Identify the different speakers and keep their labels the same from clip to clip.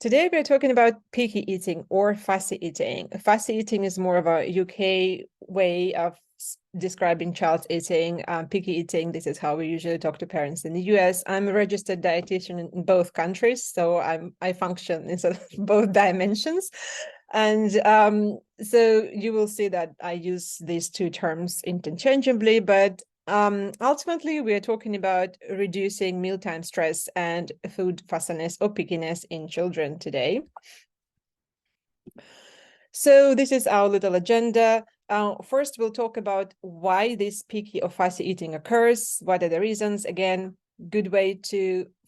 Speaker 1: Today we're talking about picky eating or fussy eating. Fussy eating is more of a UK way of describing child eating. Picky eating, this is how we usually talk to parents in the US. I'm a registered dietitian in both countries, so I function in sort of both dimensions. And so you will see that I use these two terms interchangeably, but ultimately, we are talking about reducing mealtime stress and food fussiness or pickiness in children today. So this is our little agenda. First, we'll talk about why this picky or fussy eating occurs. What are the reasons? Again, good way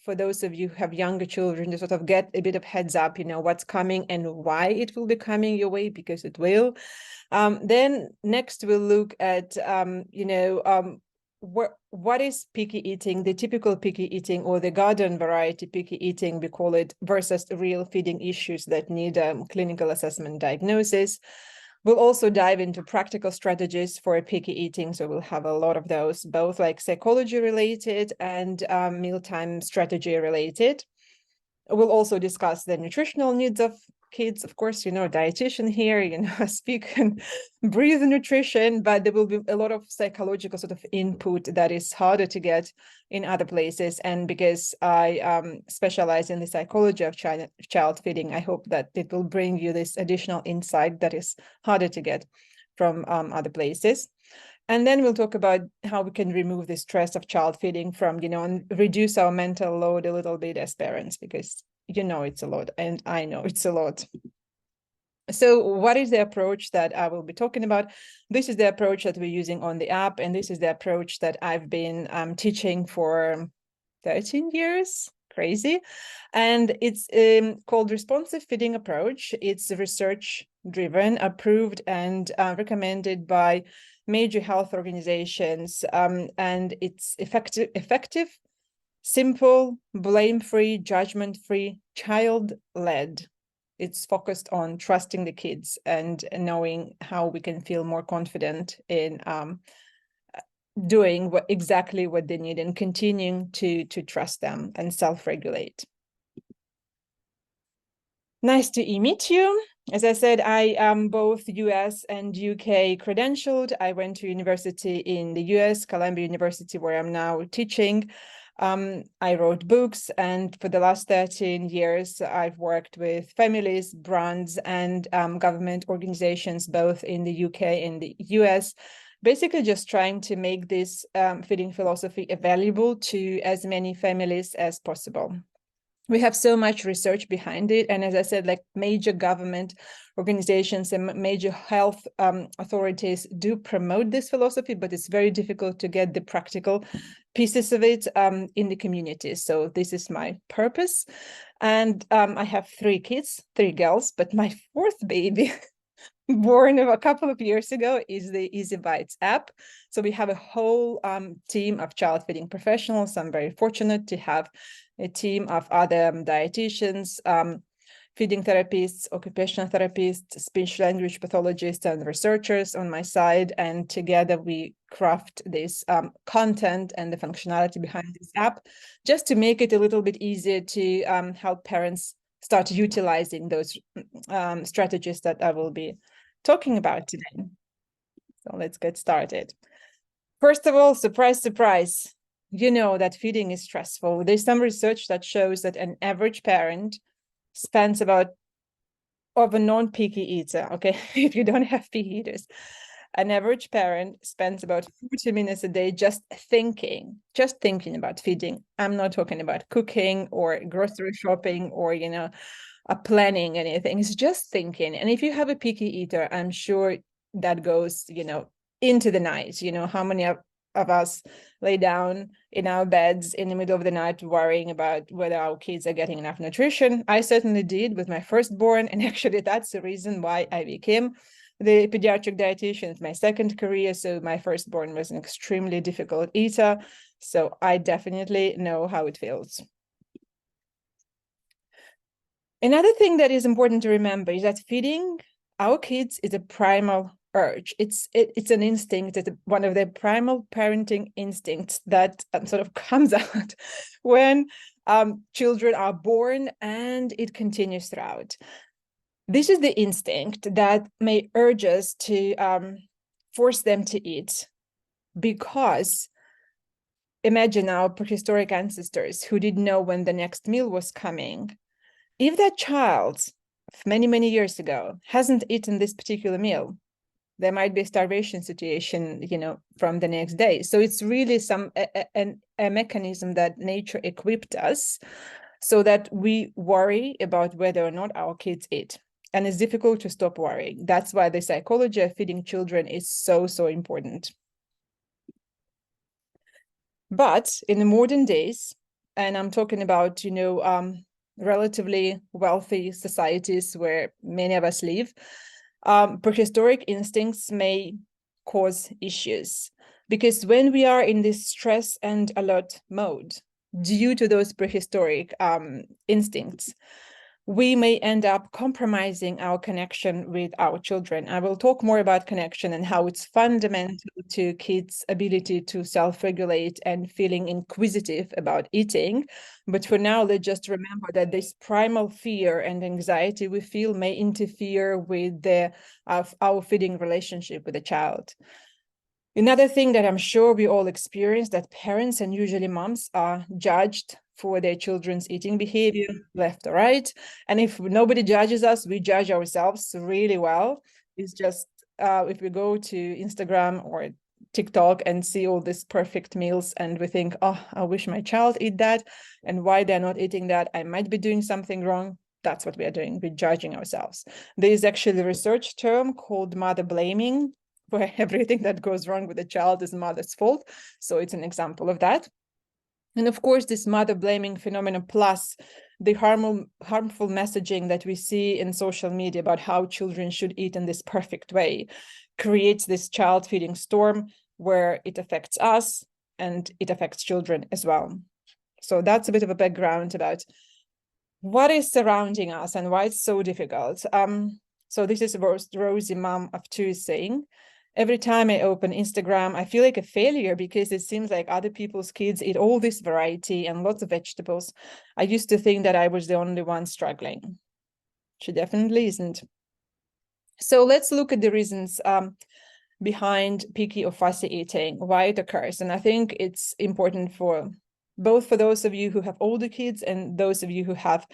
Speaker 1: for those of you who have younger children to sort of get a bit of heads up, what's coming and why it will be coming your way, because it will. Then next, we'll look at, what is picky eating, the typical picky eating or the garden variety picky eating, we call it, versus real feeding issues that need clinical assessment diagnosis. We'll also dive into practical strategies for picky eating. So we'll have a lot of those, both like psychology related and mealtime strategy related. We'll also discuss the nutritional needs of kids. Of course, dietitian here, speak and breathe nutrition, but there will be a lot of psychological sort of input that is harder to get in other places. And because I specialize in the psychology of child feeding, I hope that it will bring you this additional insight that is harder to get from other places. And then we'll talk about how we can remove the stress of child feeding from, and reduce our mental load a little bit as parents, because it's a lot, and I know it's a lot. So what is the approach that I will be talking about? This is the approach that we're using on the app, and this is the approach that I've been teaching for 13 years. Crazy. And it's called responsive feeding approach. It's research driven, approved, and recommended by major health organizations, and it's effective, simple, blame-free, judgment-free, child-led. It's focused on trusting the kids and knowing how we can feel more confident in doing exactly what they need and continuing to trust them and self-regulate. Nice to meet you. As I said, I am both US and UK credentialed. I went to university in the US, Columbia University, where I'm now teaching. I wrote books, and for the last 13 years, I've worked with families, brands, and government organizations, both in the UK and the US, basically just trying to make this feeding philosophy available to as many families as possible. We have so much research behind it. And as I said, like major government organizations and major health authorities do promote this philosophy, but it's very difficult to get the practical pieces of it in the community. So this is my purpose. And I have 3 kids, 3 girls, but my 4th baby born a couple of years ago is the Easy Bites app. So we have a whole team of child feeding professionals. I'm very fortunate to have a team of other dietitians, feeding therapists, occupational therapists, speech language pathologists, and researchers on my side. And together we craft this content and the functionality behind this app, just to make it a little bit easier to help parents start utilizing those strategies that I will be talking about today. So let's get started. First of all, surprise, surprise. You know that feeding is stressful. There's some research that shows that an average parent spends of a non-picky eater, okay, if you don't have picky eaters, an average parent spends about 40 minutes a day just thinking about feeding. I'm not talking about cooking or grocery shopping or, planning anything. It's just thinking. And if you have a picky eater, I'm sure that goes, into the night. How many of us lay down in our beds in the middle of the night worrying about whether our kids are getting enough nutrition? I certainly did with my firstborn, and actually that's the reason why I became the pediatric dietitian. It's my second career, so my firstborn was an extremely difficult eater, so I definitely know how it feels. Another thing that is important to remember is that feeding our kids is a primal urge. It's an instinct. It's one of the primal parenting instincts that sort of comes out when children are born, and it continues throughout. This is the instinct that may urge us to force them to eat, because imagine our prehistoric ancestors who didn't know when the next meal was coming. If that child many, many years ago hasn't eaten this particular meal, there might be a starvation situation, from the next day. So it's really a mechanism that nature equipped us so that we worry about whether or not our kids eat. And it's difficult to stop worrying. That's why the psychology of feeding children is so, so important. But in the modern days, and I'm talking about, relatively wealthy societies where many of us live, prehistoric instincts may cause issues, because when we are in this stress and alert mode, due to those prehistoric instincts, we may end up compromising our connection with our children. I will talk more about connection and how it's fundamental to kids' ability to self-regulate and feeling inquisitive about eating. But for now, let's just remember that this primal fear and anxiety we feel may interfere with our feeding relationship with the child. Another thing that I'm sure we all experience, that parents, and usually moms, are judged for their children's eating behavior, left or right. And if nobody judges us, we judge ourselves really well. It's just if we go to Instagram or TikTok and see all these perfect meals and we think, oh, I wish my child eat that, and why they're not eating that, I might be doing something wrong. That's what we are doing. We're judging ourselves. There is actually a research term called mother blaming, where everything that goes wrong with the child is mother's fault. So it's an example of that. And of course, this mother blaming phenomenon, plus the harmful messaging that we see in social media about how children should eat in this perfect way, creates this child feeding storm where it affects us and it affects children as well. So that's a bit of a background about what is surrounding us and why it's so difficult. So this is Rosie, mom of two, saying, every time I open Instagram, I feel like a failure because it seems like other people's kids eat all this variety and lots of vegetables. I used to think that I was the only one struggling. She definitely isn't. So let's look at the reasons behind picky or fussy eating, why it occurs. And I think it's important for both for those of you who have older kids and those of you who have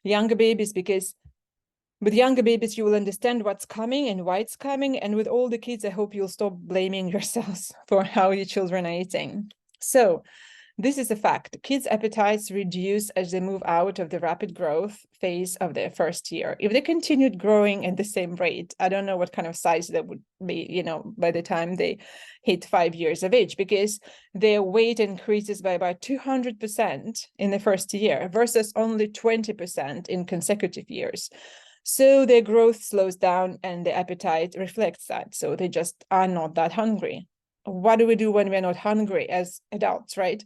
Speaker 1: younger babies, because with younger babies, you will understand what's coming and why it's coming. And with older kids, I hope you'll stop blaming yourselves for how your children are eating. So this is a fact. Kids' appetites reduce as they move out of the rapid growth phase of their first year. If they continued growing at the same rate, I don't know what kind of size that would be, by the time they hit 5 years of age, because their weight increases by about 200% in the first year versus only 20% in consecutive years. So their growth slows down and the appetite reflects that. So they just are not that hungry. What do we do when we're not hungry as adults, right?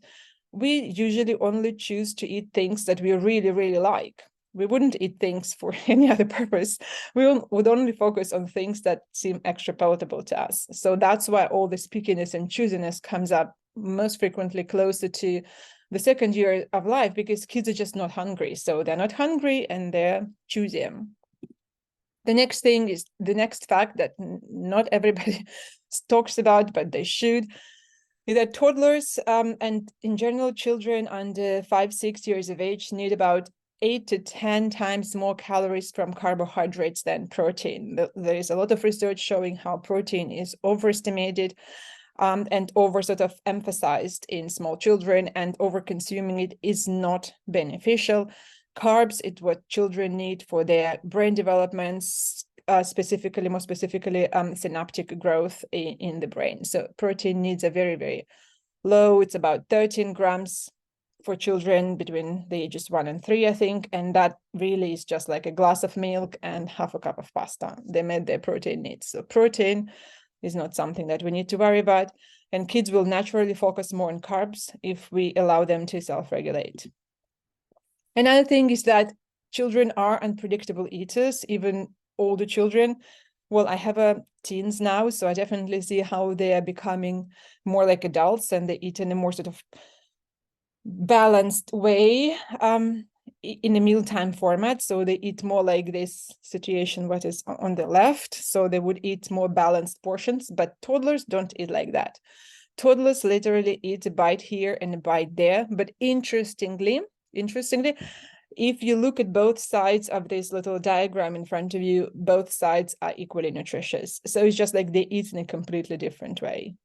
Speaker 1: We usually only choose to eat things that we really, really like. We wouldn't eat things for any other purpose. We would only focus on things that seem extra palatable to us. So that's why all this pickiness and choosiness comes up most frequently closer to the second year of life, because kids are just not hungry. So they're not hungry and they're choosy. The next thing is the next fact that not everybody talks about, but they should, is that toddlers and in general children under 5-6 years of age need about 8 to 10 times more calories from carbohydrates than protein. There is a lot of research showing how protein is overestimated and over sort of emphasized in small children, and over consuming it is not beneficial. Carbs, it's what children need for their brain developments, more specifically, synaptic growth in the brain. So protein needs are very, very low. It's about 13 grams for children between the ages 1 and 3, I think. And that really is just like a glass of milk and half a cup of pasta. They met their protein needs. So protein is not something that we need to worry about. And kids will naturally focus more on carbs if we allow them to self-regulate. Another thing is that children are unpredictable eaters, even older children. Well, I have teens now, so I definitely see how they are becoming more like adults, and they eat in a more sort of balanced way in a mealtime format. So they eat more like this situation, what is on the left. So they would eat more balanced portions, but toddlers don't eat like that. Toddlers literally eat a bite here and a bite there. But interestingly, if you look at both sides of this little diagram in front of you, both sides are equally nutritious. So it's just like they eat in a completely different way.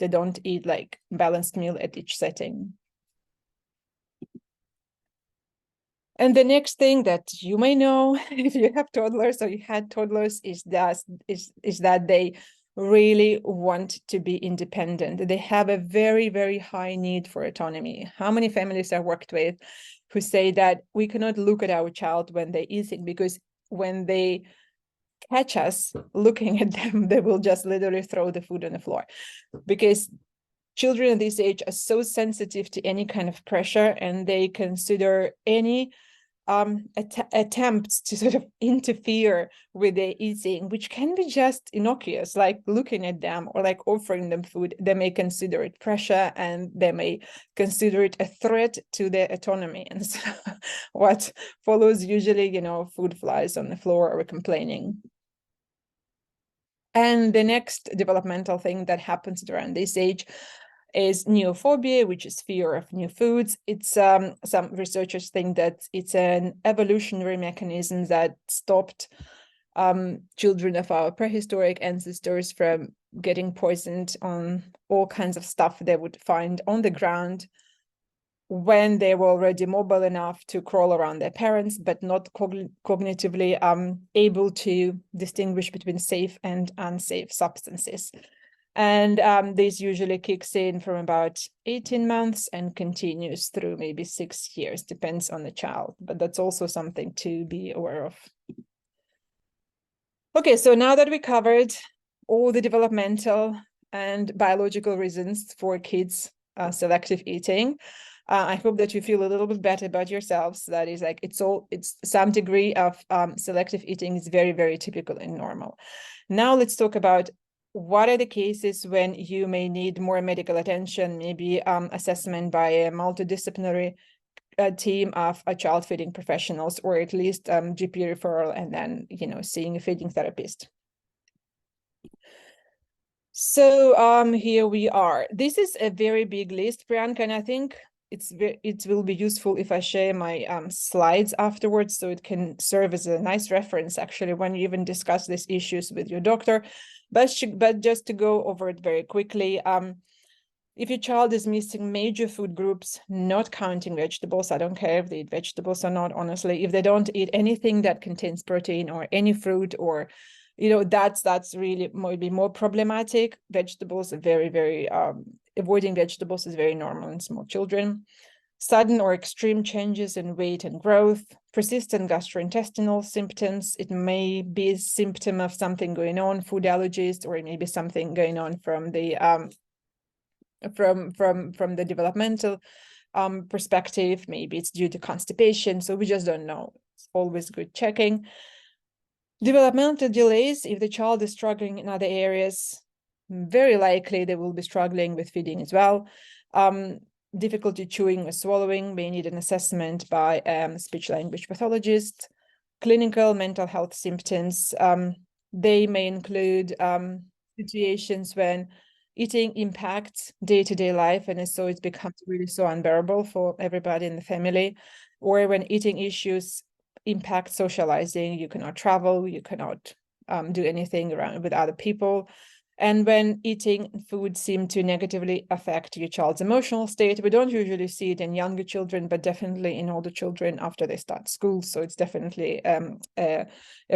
Speaker 1: They don't eat like balanced meal at each setting. And the next thing that you may know, if you have toddlers or you had toddlers, is that they really want to be independent. They have a very, very high need for autonomy. How many families I worked with who say that we cannot look at our child when they're eating, because when they catch us looking at them, they will just literally throw the food on the floor, because children at this age are so sensitive to any kind of pressure, and they consider any attempts to sort of interfere with their eating, which can be just innocuous, like looking at them or like offering them food. They may consider it pressure, and they may consider it a threat to their autonomy. And so what follows usually, food flies on the floor or complaining. And the next developmental thing that happens around this age is neophobia, which is fear of new foods. It's some researchers think that it's an evolutionary mechanism that stopped children of our prehistoric ancestors from getting poisoned on all kinds of stuff they would find on the ground when they were already mobile enough to crawl around their parents, but not cognitively able to distinguish between safe and unsafe substances. And this usually kicks in from about 18 months and continues through maybe 6 years, depends on the child, but that's also something to be aware of. Okay, so now that we covered all the developmental and biological reasons for kids' selective eating, I hope that you feel a little bit better about yourselves. That is like, it's some degree of selective eating is very, very typical and normal. Now let's talk about what are the cases when you may need more medical attention, maybe assessment by a multidisciplinary team of child feeding professionals, or at least GP referral, and then, seeing a feeding therapist. So here we are. This is a very big list, Priyanka, and I think it will be useful if I share my slides afterwards, so it can serve as a nice reference actually when you even discuss these issues with your doctor. But just to go over it very quickly, if your child is missing major food groups, not counting vegetables, I don't care if they eat vegetables or not, honestly, if they don't eat anything that contains protein or any fruit, or that's really maybe more problematic. Vegetables are very, very avoiding vegetables is very normal in small children. Sudden or extreme changes in weight and growth, persistent gastrointestinal symptoms. It may be a symptom of something going on, food allergies, or it may be something going on from the from the developmental perspective. Maybe it's due to constipation, so we just don't know. It's always good checking. Developmental delays, if the child is struggling in other areas, very likely they will be struggling with feeding as well. Difficulty chewing or swallowing, may need an assessment by speech language pathologist. Clinical mental health symptoms, they may include situations when eating impacts day-to-day life, and so it becomes really so unbearable for everybody in the family, or when eating issues impact socializing, you cannot travel, you cannot do anything around with other people. And when eating food seems to negatively affect your child's emotional state, we don't usually see it in younger children, but definitely in older children after they start school. So it's definitely a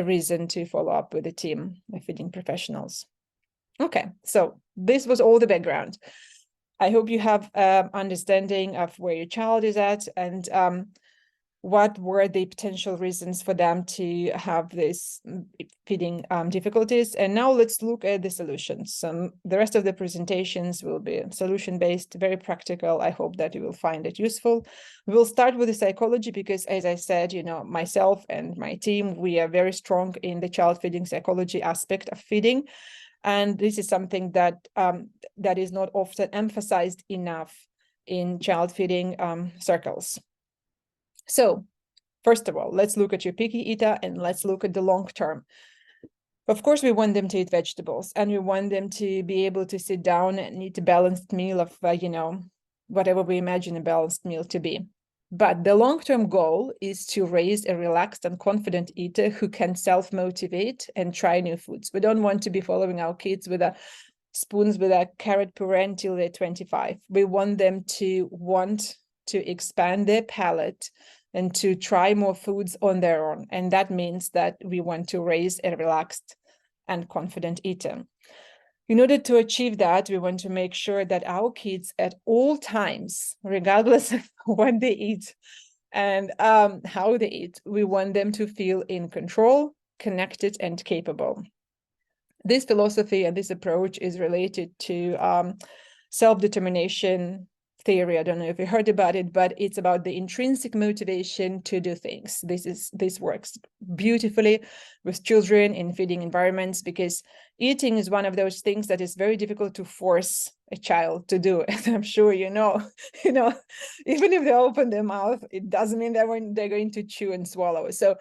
Speaker 1: reason to follow up with a team of feeding professionals. Okay, so this was all the background. I hope you have understanding of where your child is at, and what were the potential reasons for them to have this feeding difficulties. And now let's look at the solutions. The rest of the presentations will be solution-based, very practical. I hope that you will find it useful. We'll start with the psychology because, as I said, myself and my team, we are very strong in the child feeding psychology aspect of feeding. And this is something that that is not often emphasized enough in child feeding circles. So first of all, let's look at your picky eater and let's look at the long term. Of course, we want them to eat vegetables and we want them to be able to sit down and eat a balanced meal of, whatever we imagine a balanced meal to be. But the long-term goal is to raise a relaxed and confident eater who can self-motivate and try new foods. We don't want to be following our kids with spoons with a carrot puree until they're 25. We want them to want to expand their palate and to try more foods on their own. And that means that we want to raise a relaxed and confident eater. In order to achieve that, we want to make sure that our kids at all times, regardless of what they eat and how they eat, we want them to feel in control, connected, and capable. This philosophy and this approach is related to self-determination theory. I don't know if you heard about it, but it's about the intrinsic motivation to do things. This works beautifully with children in feeding environments, because eating is one of those things that is very difficult to force a child to do. And I'm sure even if they open their mouth, it doesn't mean that they're going to chew and swallow. So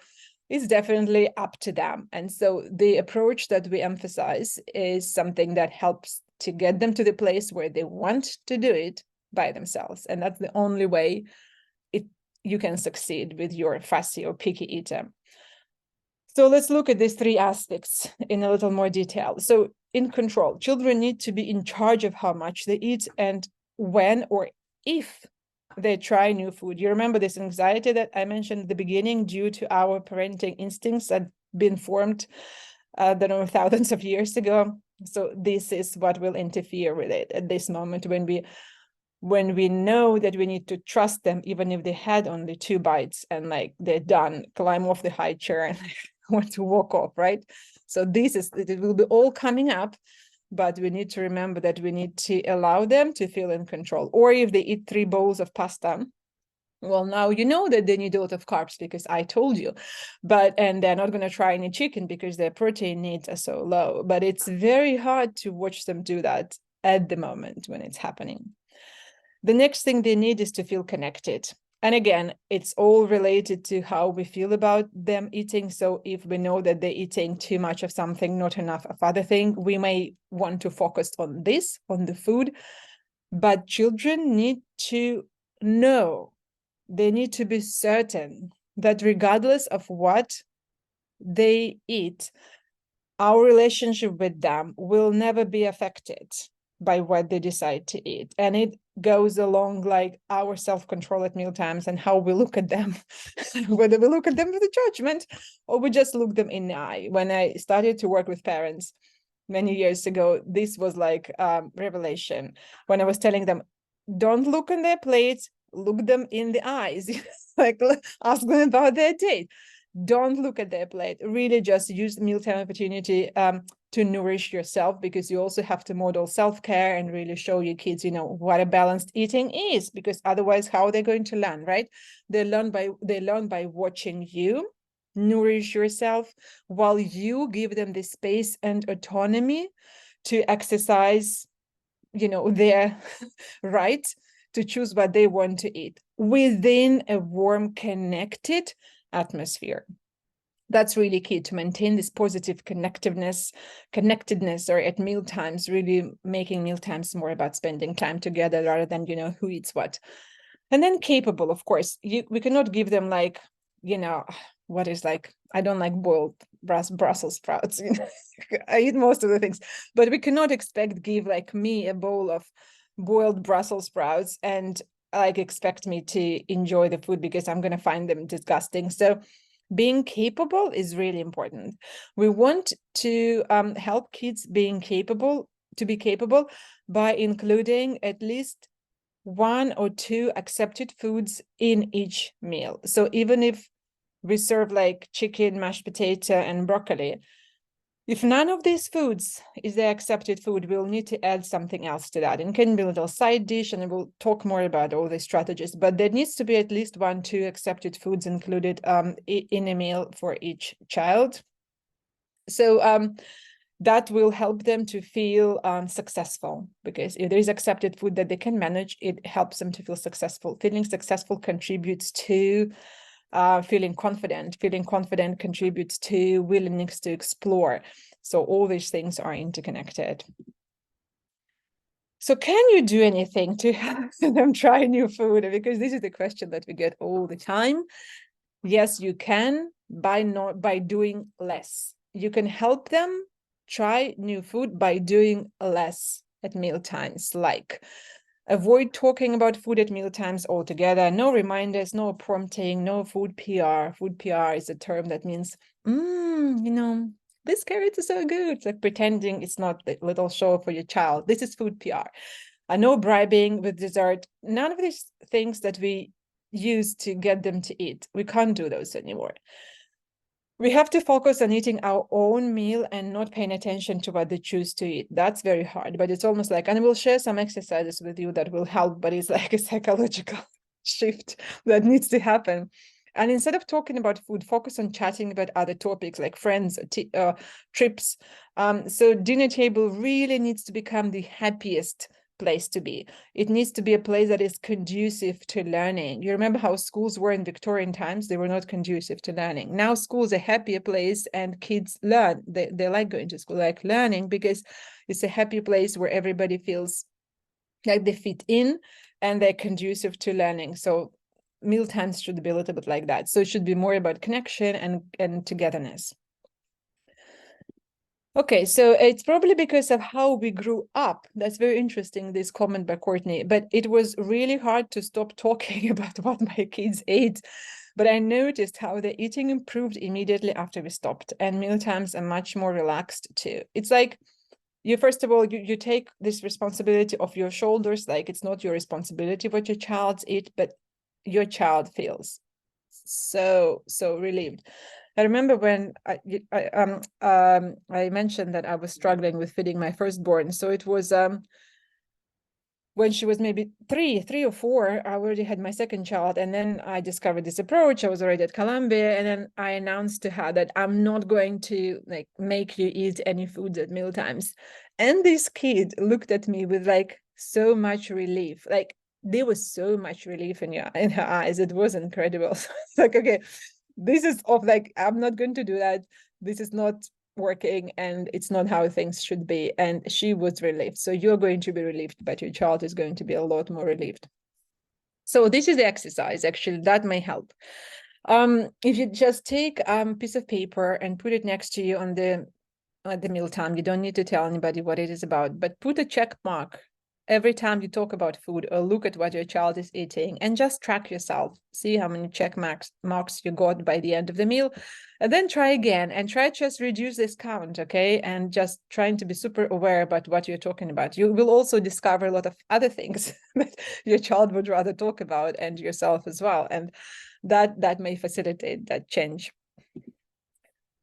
Speaker 1: it's definitely up to them. And so the approach that we emphasize is something that helps to get them to the place where they want to do it by themselves. And that's the only way you can succeed with your fussy or picky eater. So let's look at these three aspects in a little more detail. So in control, children need to be in charge of how much they eat and when or if they try new food. You remember this anxiety that I mentioned at the beginning due to our parenting instincts that been formed, I don't know, thousands of years ago. So this is what will interfere with it at this moment when we know that we need to trust them, even if they had only 2 bites and like they're done, climb off the high chair and want to walk off, right? So it will be all coming up, but we need to remember that we need to allow them to feel in control. Or if they eat 3 bowls of pasta, well, now you know that they need a lot of carbs because I told you, and they're not going to try any chicken because their protein needs are so low. But it's very hard to watch them do that at the moment when it's happening. The next thing they need is to feel connected. And again, it's all related to how we feel about them eating. So if we know that they're eating too much of something, not enough of other thing, we may want to focus on the food. But children need to know, they need to be certain that regardless of what they eat, our relationship with them will never be affected by what they decide to eat. And it goes along like our self-control at meal times and how we look at them, whether we look at them with a judgment or we just look them in the eye. When I started to work with parents many years ago, this was like revelation. When I was telling them, don't look on their plates, look them in the eyes, like ask them about their date. Don't look at their plate. Really just use the mealtime opportunity to nourish yourself, because you also have to model self-care and really show your kids, what a balanced eating is, because otherwise how are they going to learn, right? They learn by watching you nourish yourself while you give them the space and autonomy to exercise, their right to choose what they want to eat within a warm, connected atmosphere. That's really key to maintain this positive connectedness or at meal times, really making meal times more about spending time together rather than, who eats what. And then capable, of course, we cannot give them like, what is like, I don't like boiled Brussels sprouts. I eat most of the things, but we cannot give like me a bowl of boiled Brussels sprouts and like expect me to enjoy the food, because I'm going to find them disgusting. So being capable is really important. We want to help kids be capable by including at least 1 or 2 accepted foods in each meal. So even if we serve like chicken, mashed potato, and broccoli, if none of these foods is the accepted food, we'll need to add something else to that. It can be a little side dish, and we'll talk more about all these strategies, but there needs to be at least 1, 2 accepted foods included in a meal for each child. So that will help them to feel successful, because if there is accepted food that they can manage, it helps them to feel successful. Feeling successful contributes to feeling confident. Feeling confident contributes to willingness to explore. So all these things are interconnected. So can you do anything to help them try new food? Because this is the question that we get all the time. Yes, you can, by doing less. You can help them try new food by doing less at meal times, like avoid talking about food at meal times altogether. No reminders, no prompting, no food PR. Food PR is a term that means, this carrot is so good. It's like pretending it's not the little show for your child. This is food PR. No bribing with dessert. None of these things that we use to get them to eat. We can't do those anymore. We have to focus on eating our own meal and not paying attention to what they choose to eat. That's very hard, but it's almost like, and we'll share some exercises with you that will help, but it's like a psychological shift that needs to happen. And instead of talking about food, focus on chatting about other topics like friends, trips. So dinner table really needs to become the happiest place to be. It needs to be a place that is conducive to learning. You remember how schools were in Victorian times? They were not conducive to learning. Now schools are a happier place and kids learn. They like going to school, like learning, because it's a happy place where everybody feels like they fit in and they're conducive to learning. So meal times should be a little bit like that. So it should be more about connection and togetherness. Okay, so it's probably because of how we grew up. That's very interesting, this comment by Courtney, but it was really hard to stop talking about what my kids ate. But I noticed how the eating improved immediately after we stopped, and meal times are much more relaxed too. It's like, first of all, you take this responsibility off your shoulders, like it's not your responsibility what your child eat, but your child feels so relieved. I remember when I mentioned that I was struggling with feeding my firstborn. So it was when she was maybe three or four, I already had my second child. And then I discovered this approach. I was already at Columbia. And then I announced to her that I'm not going to like make you eat any foods at meal times. And this kid looked at me with like so much relief. Like there was so much relief in her eyes. It was incredible. So it's like, okay, this is of like, I'm not going to do that. This is not working and it's not how things should be. And she was relieved. So you're going to be relieved, but your child is going to be a lot more relieved. So this is the exercise, actually, that may help. If you just take a piece of paper and put it next to you on the at the mealtime, you don't need to tell anybody what it is about, but put a check mark every time you talk about food or look at what your child is eating, and just track yourself. See how many check marks you got by the end of the meal, and then try again and try just reduce this count, okay? And just trying to be super aware about what you're talking about. You will also discover a lot of other things that your child would rather talk about, and yourself as well. And that may facilitate that change.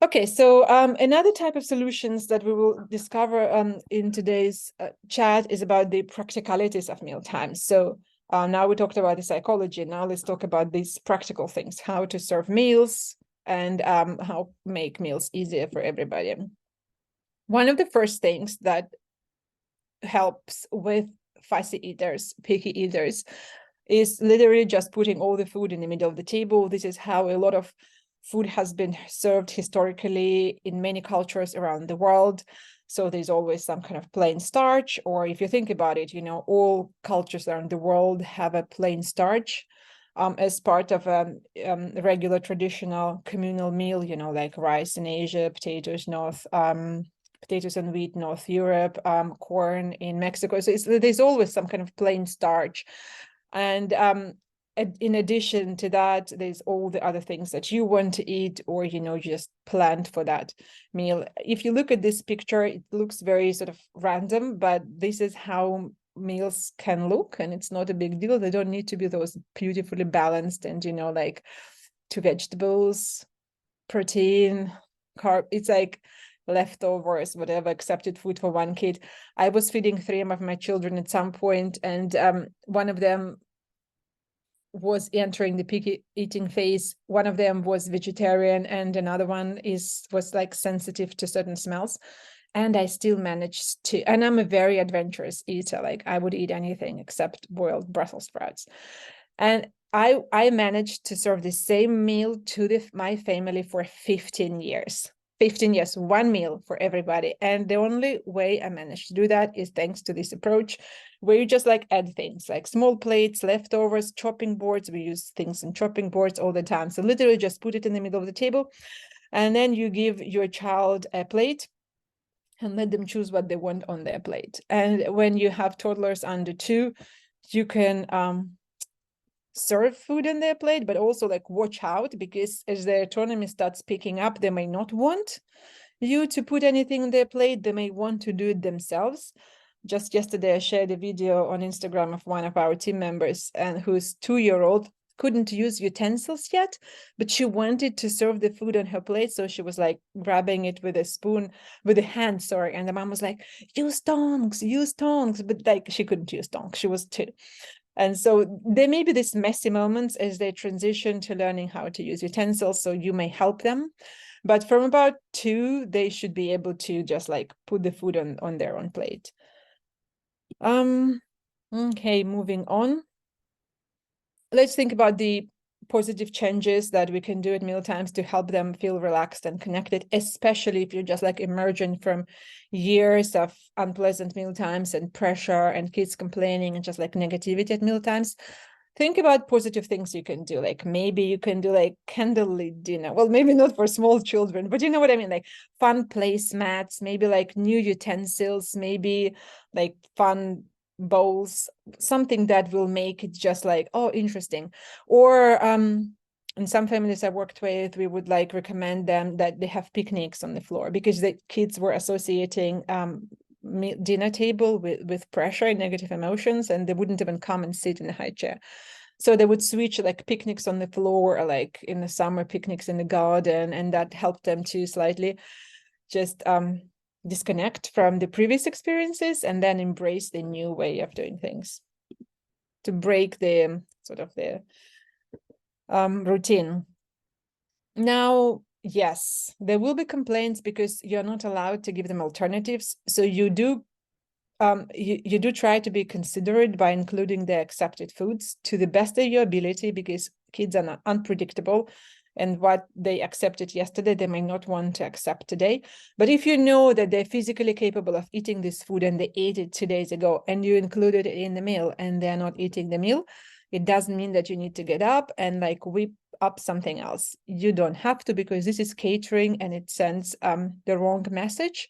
Speaker 1: Okay, so another type of solutions that we will discover in today's chat is about the practicalities of meal times. So now we talked about the psychology. Now let's talk about these practical things, how to serve meals and how make meals easier for everybody. One of the first things that helps with fussy eaters, picky eaters, is literally just putting all the food in the middle of the table. This is how a lot of food has been served historically in many cultures around the world. So there's always some kind of plain starch, or if you think about it, all cultures around the world have a plain starch as part of a regular traditional communal meal, like rice in Asia, potatoes and wheat, North Europe, corn in Mexico. So there's always some kind of plain starch. And in addition to that, there's all the other things that you want to eat or, just planned for that meal. If you look at this picture, it looks very sort of random, but this is how meals can look, and it's not a big deal. They don't need to be those beautifully balanced and, like 2 vegetables, protein, carb. It's like leftovers, whatever, accepted food for one kid. I was feeding 3 of my children at some point, and one of them was entering the picky eating phase. One of them was vegetarian, and another one was like sensitive to certain smells. And I still managed to, and I'm a very adventurous eater. Like I would eat anything except boiled Brussels sprouts. And I managed to serve the same meal to my family for 15 years. 15 years, one meal for everybody. And the only way I managed to do that is thanks to this approach where you just like add things like small plates, leftovers, chopping boards. We use things in chopping boards all the time. So literally just put it in the middle of the table. And then you give your child a plate and let them choose what they want on their plate. And when you have toddlers under 2, you can serve food on their plate, but also like watch out, because as their autonomy starts picking up, they may not want you to put anything on their plate. They may want to do it themselves. Just yesterday, I shared a video on Instagram of one of our team members and whose 2-year-old couldn't use utensils yet, but she wanted to serve the food on her plate. So she was like grabbing it with a spoon, with a hand, sorry. And the mom was like, use tongs. But like she couldn't use tongs. She was 2. And so there may be these messy moments as they transition to learning how to use utensils. So you may help them. But from about 2, they should be able to just like put the food on their own plate. Okay, moving on. Let's think about the positive changes that we can do at mealtimes to help them feel relaxed and connected, especially if you're just like emerging from years of unpleasant mealtimes and pressure and kids complaining and just like negativity at mealtimes. Think about positive things you can do. Like maybe you can do like candlelit dinner. Well, maybe not for small children, but you know what I mean? Like fun placemats, maybe like new utensils, maybe like fun bowls, something that will make it just like, oh, interesting. Or in some families I worked with, we would like recommend them that they have picnics on the floor, because the kids were associating dinner table with pressure and negative emotions, and they wouldn't even come and sit in a high chair. So they would switch like picnics on the floor, or like in the summer picnics in the garden, and that helped them to slightly just disconnect from the previous experiences and then embrace the new way of doing things, to break the sort of the routine. Now, yes, there will be complaints because you're not allowed to give them alternatives. So you do you do try to be considerate by including the accepted foods to the best of your ability, because kids are not unpredictable, and what they accepted yesterday, they may not want to accept today. But if you know that they're physically capable of eating this food and they ate it 2 days ago and you included it in the meal and they're not eating the meal, it doesn't mean that you need to get up and like whip up something else. You don't have to, because this is catering and it sends the wrong message.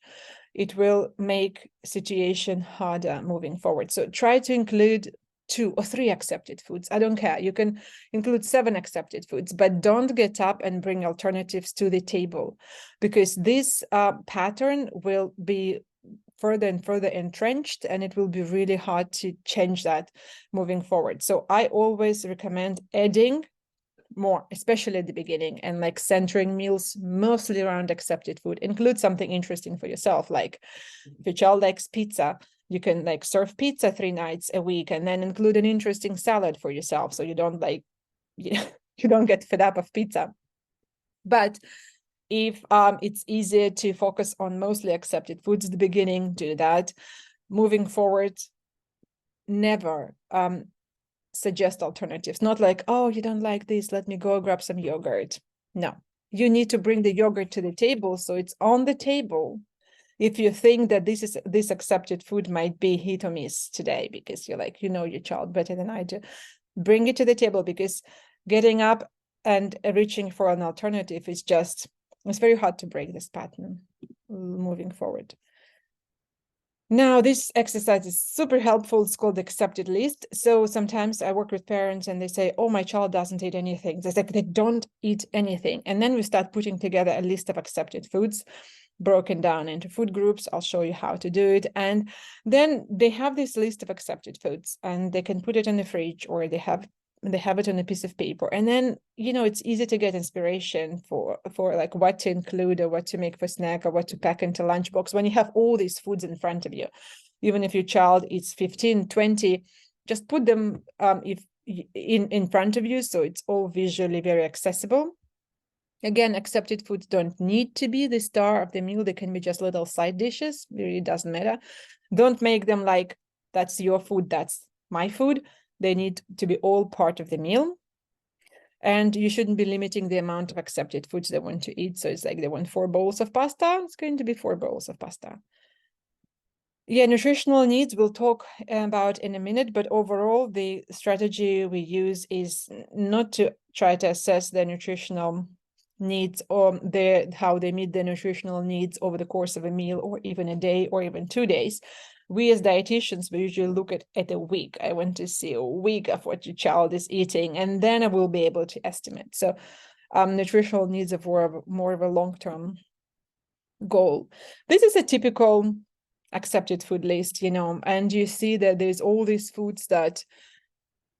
Speaker 1: It will make situation harder moving forward. So try to include 2 or 3 accepted foods. I don't care. You can include 7 accepted foods, but don't get up and bring alternatives to the table, because this pattern will be further and further entrenched, and it will be really hard to change that moving forward. So I always recommend adding more, especially at the beginning, and like centering meals mostly around accepted food. Include something interesting for yourself, like if your child likes pizza, you can like serve pizza 3 nights a week, and then include an interesting salad for yourself, so you don't like you don't get fed up of pizza. But if it's easier to focus on mostly accepted foods at the beginning, do that. Moving forward, never suggest alternatives. Not like, oh, you don't like this, let me go grab some yogurt. No, you need to bring the yogurt to the table, so it's on the table. If you think that this accepted food might be hit or miss today, because you're like, you know your child better than I do, bring it to the table, because getting up and reaching for an alternative is just, it's very hard to break this pattern moving forward. Now, this exercise is super helpful. It's called the accepted list. So sometimes I work with parents and they say, oh, my child doesn't eat anything. It's like they don't eat anything. And then we start putting together a list of accepted foods broken down into food groups. I'll show you how to do it. And then they have this list of accepted foods and they can put it in the fridge, or they have it on a piece of paper. And then, you know, it's easy to get inspiration for like what to include or what to make for snack or what to pack into lunchbox when you have all these foods in front of you. Even if your child eats 15, 20, just put them in front of you, so it's all visually very accessible. Again, accepted foods don't need to be the star of the meal. They can be just little side dishes. It really doesn't matter. Don't make them like, that's your food, that's my food. They need to be all part of the meal. And you shouldn't be limiting the amount of accepted foods they want to eat. So it's like they want 4 bowls of pasta, it's going to be 4 bowls of pasta. Yeah, nutritional needs we'll talk about in a minute, but overall, the strategy we use is not to try to assess their nutritional needs or how they meet their nutritional needs over the course of a meal or even a day or even 2 days. We as dietitians, we usually look at a week. I want to see a week of what your child is eating, and then I will be able to estimate. So nutritional needs are more of a long-term goal. This is a typical accepted food list, and you see that there's all these foods that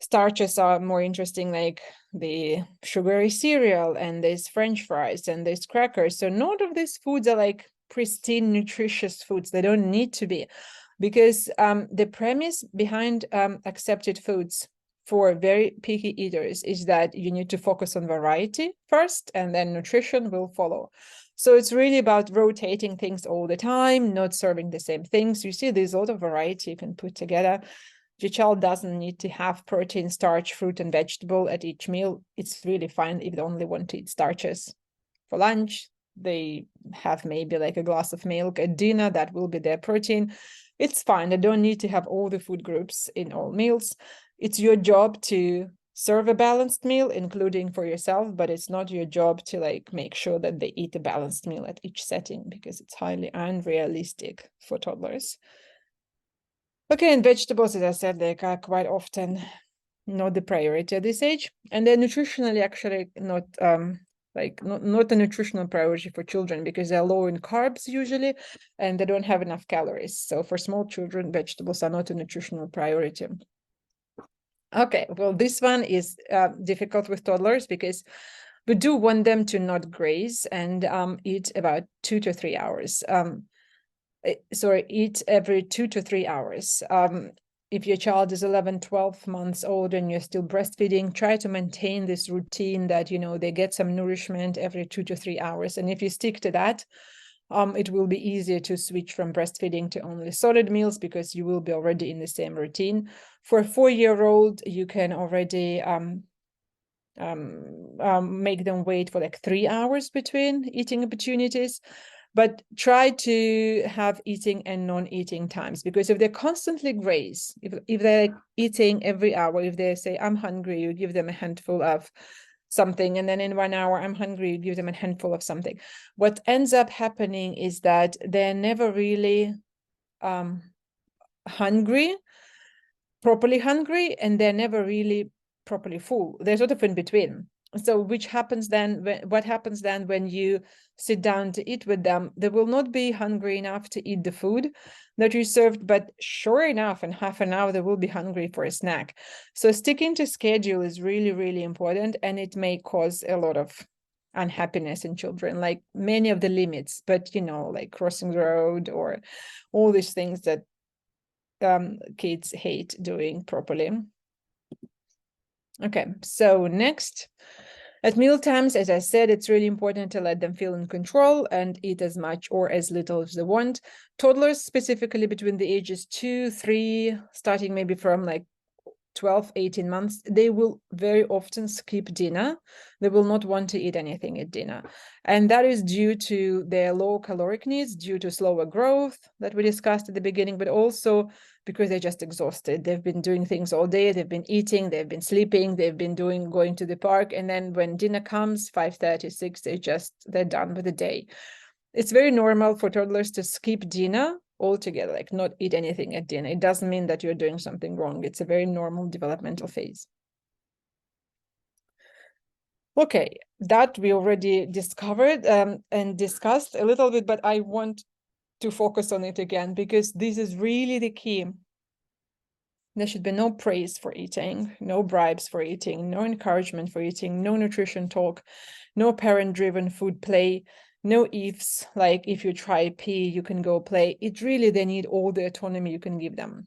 Speaker 1: starches are more interesting, like the sugary cereal, and there's French fries, and there's crackers. So none of these foods are like pristine, nutritious foods. They don't need to be, because the premise behind accepted foods for very picky eaters is that you need to focus on variety first, and then nutrition will follow. So it's really about rotating things all the time, not serving the same things. You see, there's a lot of variety you can put together. Your child doesn't need to have protein, starch, fruit, and vegetable at each meal. It's really fine if they only want to eat starches. For lunch, they have maybe like a glass of milk. At dinner, that will be their protein. It's fine. They don't need to have all the food groups in all meals. It's your job to serve a balanced meal, including for yourself, but it's not your job to like make sure that they eat a balanced meal at each setting, because it's highly unrealistic for toddlers. Okay, and vegetables, as I said, they are quite often not the priority at this age, and they're nutritionally actually not not a nutritional priority for children, because they're low in carbs usually, and they don't have enough calories. So for small children, vegetables are not a nutritional priority. Okay, well, this one is difficult with toddlers, because we do want them to not graze and eat about 2 to 3 hours. Eat every 2 to 3 hours. If your child is 11, 12 months old and you're still breastfeeding, try to maintain this routine that, they get some nourishment every 2 to 3 hours. And if you stick to that, it will be easier to switch from breastfeeding to only solid meals, because you will be already in the same routine. For a 4-year-old, you can already make them wait for like 3 hours between eating opportunities. But try to have eating and non-eating times, because if they constantly graze, if they're eating every hour, if they say, I'm hungry, you give them a handful of something, and then in 1 hour, I'm hungry, you give them a handful of something. What ends up happening is that they're never really properly hungry, and they're never really properly full. They're sort of in between. So what happens then when you sit down to eat with them? They will not be hungry enough to eat the food that you served, but sure enough, in half an hour, they will be hungry for a snack. So sticking to schedule is really, really important, and it may cause a lot of unhappiness in children, like many of the limits, but like crossing the road or all these things that kids hate doing properly. Okay, so next, at meal times, as I said, it's really important to let them feel in control and eat as much or as little as they want. Toddlers, specifically between the ages 2, 3, starting maybe from like 12, 18 months, they will very often skip dinner. They will not want to eat anything at dinner. And that is due to their low caloric needs, due to slower growth that we discussed at the beginning, but also because they're just exhausted. They've been doing things all day. They've been eating, they've been sleeping, they've been going to the park. And then when dinner comes, 5:30, 6, they're done with the day. It's very normal for toddlers to skip dinner altogether, like not eat anything at dinner. It doesn't mean that you're doing something wrong. It's a very normal developmental phase. Okay, that we already discovered and discussed a little bit, but I want to focus on it again, because this is really the key. There should be no praise for eating, no bribes for eating, no encouragement for eating, no nutrition talk, no parent-driven food play, no ifs, like if you try pee, you can go play. They need all the autonomy you can give them.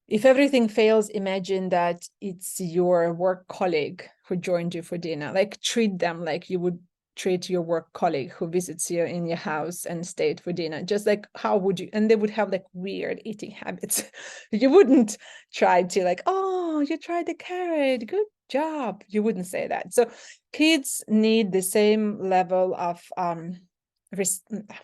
Speaker 1: If everything fails, imagine that it's your work colleague who joined you for dinner. Like treat them like you would treat your work colleague who visits you in your house and stayed for dinner? Just like, how would you? And they would have like weird eating habits. You wouldn't try to like, oh, you tried the carrot, good job. You wouldn't say that. So kids need the same level of I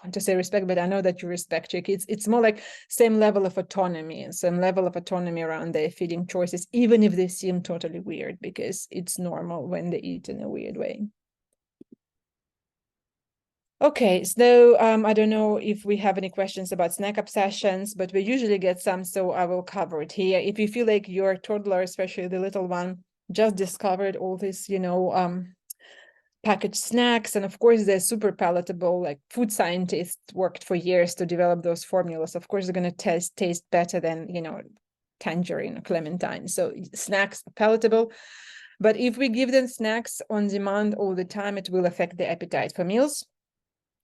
Speaker 1: want to say respect, but I know that you respect your kids. It's more like same level of autonomy, same level of autonomy around their feeding choices, even if they seem totally weird, because it's normal when they eat in a weird way. Okay, so I don't know if we have any questions about snack obsessions, but we usually get some, so I will cover it here. If you feel like your toddler, especially the little one, just discovered all this, packaged snacks, and of course they're super palatable, like food scientists worked for years to develop those formulas. Of course, they're going to taste better than, tangerine or clementine. So snacks are palatable. But if we give them snacks on demand all the time, it will affect the appetite for meals.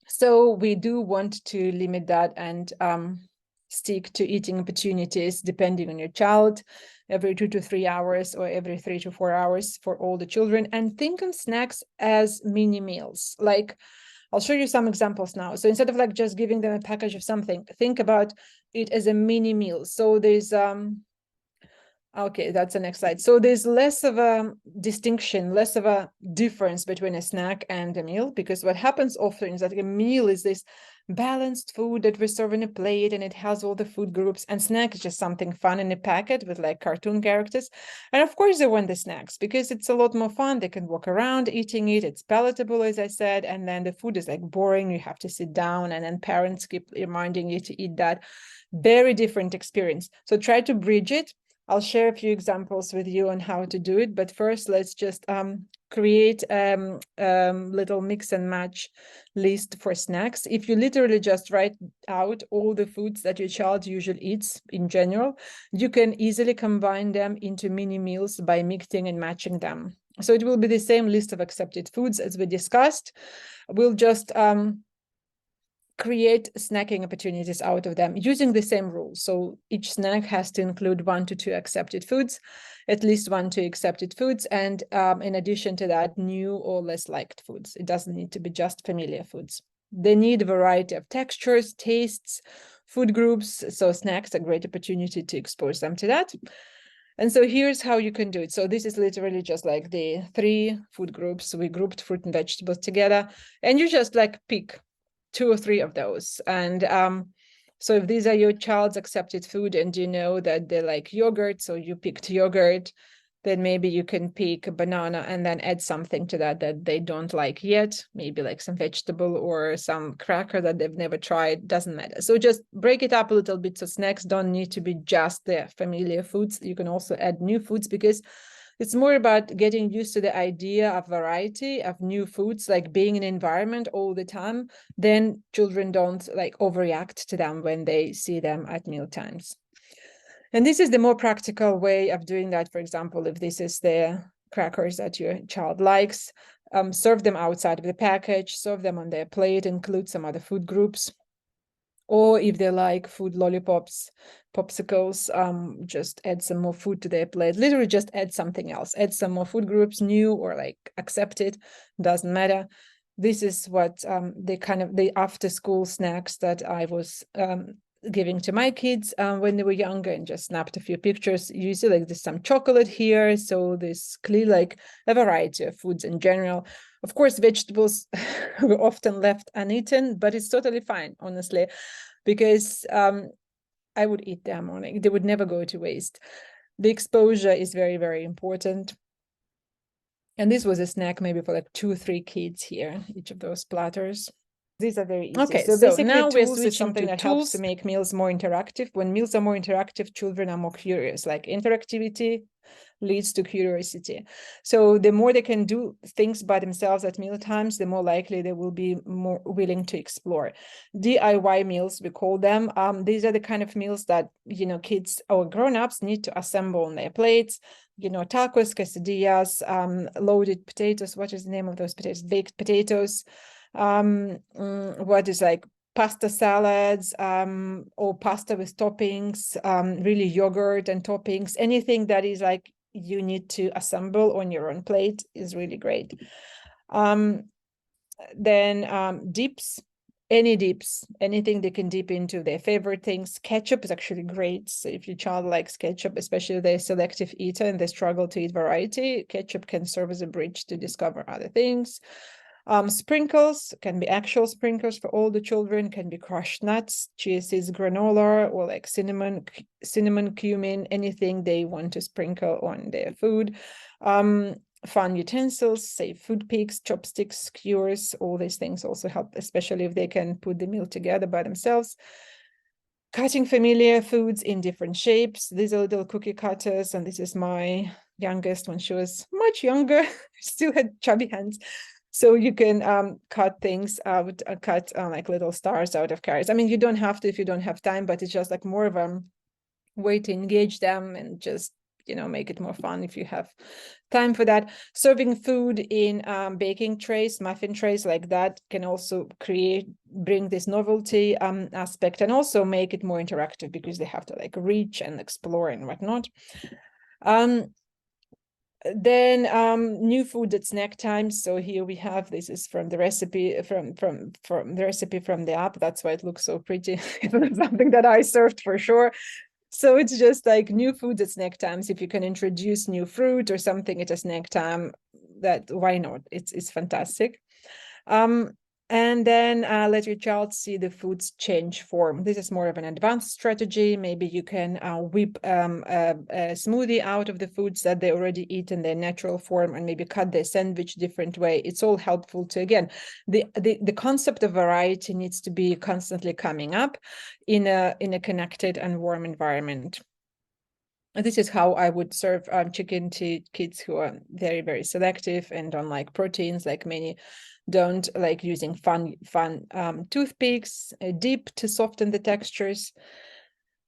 Speaker 1: So we do want to limit that and stick to eating opportunities depending on your child, every 2 to 3 hours or every 3 to 4 hours for all the children. And think of snacks as mini meals. Like, I'll show you some examples now. So instead of like just giving them a package of something, think about it as a mini meal. So there's okay, that's the next slide. So there's less of a distinction, less of a difference between a snack and a meal, because what happens often is that a meal is this balanced food that we serve in a plate and it has all the food groups, and snack is just something fun in a packet with like cartoon characters. And of course they want the snacks because it's a lot more fun. They can walk around eating it. It's palatable, as I said, and then the food is like boring. You have to sit down and then parents keep reminding you to eat that. Very different experience. So try to bridge it. I'll share a few examples with you on how to do it, but first let's just create little mix and match list for snacks. If you literally just write out all the foods that your child usually eats in general, you can easily combine them into mini meals by mixing and matching them. So it will be the same list of accepted foods as we discussed. We'll just create snacking opportunities out of them using the same rules. So each snack has to include 1 to 2 accepted foods, at least 1 to 2 accepted foods, and in addition to that, new or less liked foods. It doesn't need to be just familiar foods. They need a variety of textures, tastes, food groups, so snacks are a great opportunity to expose them to that. And so here's how you can do it. So this is literally just like the 3 food groups. We grouped fruit and vegetables together, and you just like pick 2 or 3 of those. And so if these are your child's accepted food and you know that they like yogurt, so you picked yogurt, then maybe you can pick a banana and then add something to that they don't like yet, maybe like some vegetable or some cracker that they've never tried, doesn't matter. So just break it up a little bit. So snacks don't need to be just the familiar foods. You can also add new foods, because it's more about getting used to the idea of variety of new foods, like being in an environment all the time. Then children don't like overreact to them when they see them at meal times. And this is the more practical way of doing that. For example, if this is the crackers that your child likes, serve them outside of the package, serve them on their plate, include some other food groups. Or if they like food lollipops, popsicles, just add some more food to their plate. Literally just add something else. Add some more food groups, new or like accepted, doesn't matter. This is what the after school snacks that I was giving to my kids when they were younger, and just snapped a few pictures. You see like there's some chocolate here. So there's clearly like a variety of foods in general. Of course, vegetables were often left uneaten, but it's totally fine, honestly, because I would eat them morning. They would never go to waste. The exposure is very, very important. And this was a snack maybe for like 2 or 3 kids here, each of those platters. These are very easy. Okay, so basically now we're switching to that helps to make meals more interactive. When meals are more interactive, children are more curious. Like interactivity leads to curiosity. So the more they can do things by themselves at meal times, the more likely they will be more willing to explore. DIY meals, we call them. These are the kind of meals that, kids or grown-ups need to assemble on their plates. Tacos, quesadillas, loaded potatoes. What is the name of those potatoes? Baked potatoes. What is like pasta salads, or pasta with toppings, really yogurt and toppings. Anything that is like you need to assemble on your own plate is really great. Then dips, any dips, anything they can dip into their favorite things. Ketchup is actually great. So if your child likes ketchup, especially if they're a selective eater and they struggle to eat variety, ketchup can serve as a bridge to discover other things. Sprinkles can be actual sprinkles for all the children, can be crushed nuts, chia seeds, granola, or like cinnamon, cumin, anything they want to sprinkle on their food. Fun utensils, say food picks, chopsticks, skewers, all these things also help, especially if they can put the meal together by themselves. Cutting familiar foods in different shapes. These are little cookie cutters, and this is my youngest when she was much younger, still had chubby hands. So you can cut things out, cut like little stars out of carrots. I mean, you don't have to if you don't have time, but it's just like more of a way to engage them and just, you know, make it more fun if you have time for that. Serving food in baking trays, muffin trays like that can also bring this novelty aspect, and also make it more interactive because they have to like reach and explore and whatnot. Then new food at snack time. So here we have, this is from the recipe from the recipe from the app. That's why it looks so pretty. It's something that I served for sure. So it's just like new food at snack times. If you can introduce new fruit or something at a snack time, that why not? It's fantastic. And then let your child see the foods change form. This is more of an advanced strategy. Maybe you can whip a smoothie out of the foods that they already eat in their natural form, and maybe cut their sandwich different way. It's all helpful to, again, the concept of variety needs to be constantly coming up in a connected and warm environment. And this is how I would serve chicken to kids who are very, very selective and don't like proteins, like many don't like using fun toothpicks, a dip to soften the textures.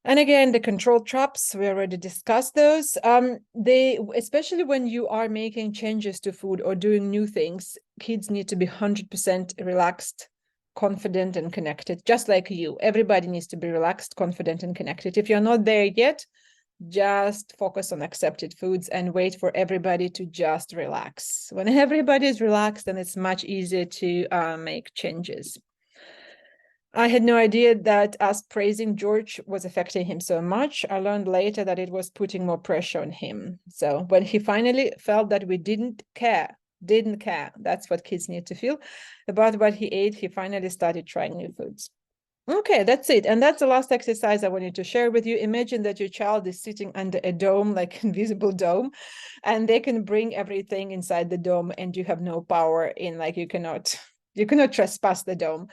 Speaker 1: And again, the control traps, we already discussed those. They, especially when you are making changes to food or doing new things, kids need to be 100% relaxed, confident, and connected, just like you. Everybody needs to be relaxed, confident, and connected. If you're not there yet, just focus on accepted foods and wait for everybody to just relax. When everybody is relaxed, then it's much easier to make changes. I had no idea that us praising George was affecting him so much. I learned later that it was putting more pressure on him. So when he finally felt that we didn't care, that's what kids need to feel about what he ate, he finally started trying new foods. Okay, that's it. And that's the last exercise I wanted to share with you. Imagine that your child is sitting under a dome, like invisible dome, and they can bring everything inside the dome, and you have no power in, like, you cannot trespass the dome.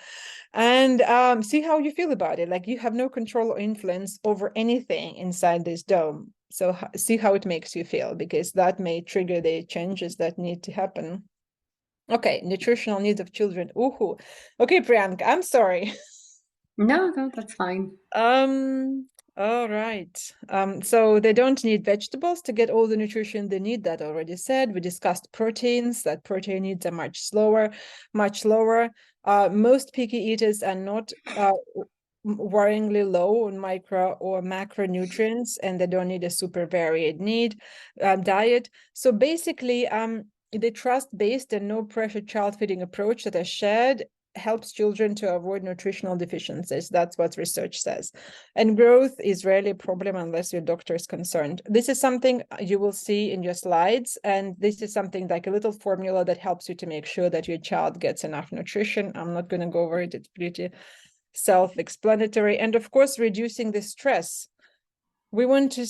Speaker 1: And see how you feel about it. Like, you have no control or influence over anything inside this dome. So see how it makes you feel, because that may trigger the changes that need to happen. Okay, nutritional needs of children. Ooh. Okay, Priyanka, I'm sorry.
Speaker 2: No, no, that's fine.
Speaker 1: All right. So they don't need vegetables to get all the nutrition they need. That already said. We discussed proteins, that protein needs are much lower. Most picky eaters are not worryingly low on micro or macronutrients, and they don't need a super varied diet. So basically, the trust-based and no-pressure child feeding approach that I shared helps children to avoid nutritional deficiencies. That's what research says. And growth is rarely a problem unless your doctor is concerned. This is something you will see in your slides. And this is something like a little formula that helps you to make sure that your child gets enough nutrition. I'm not going to go over it. It's pretty self-explanatory. And of course, reducing the stress. We want to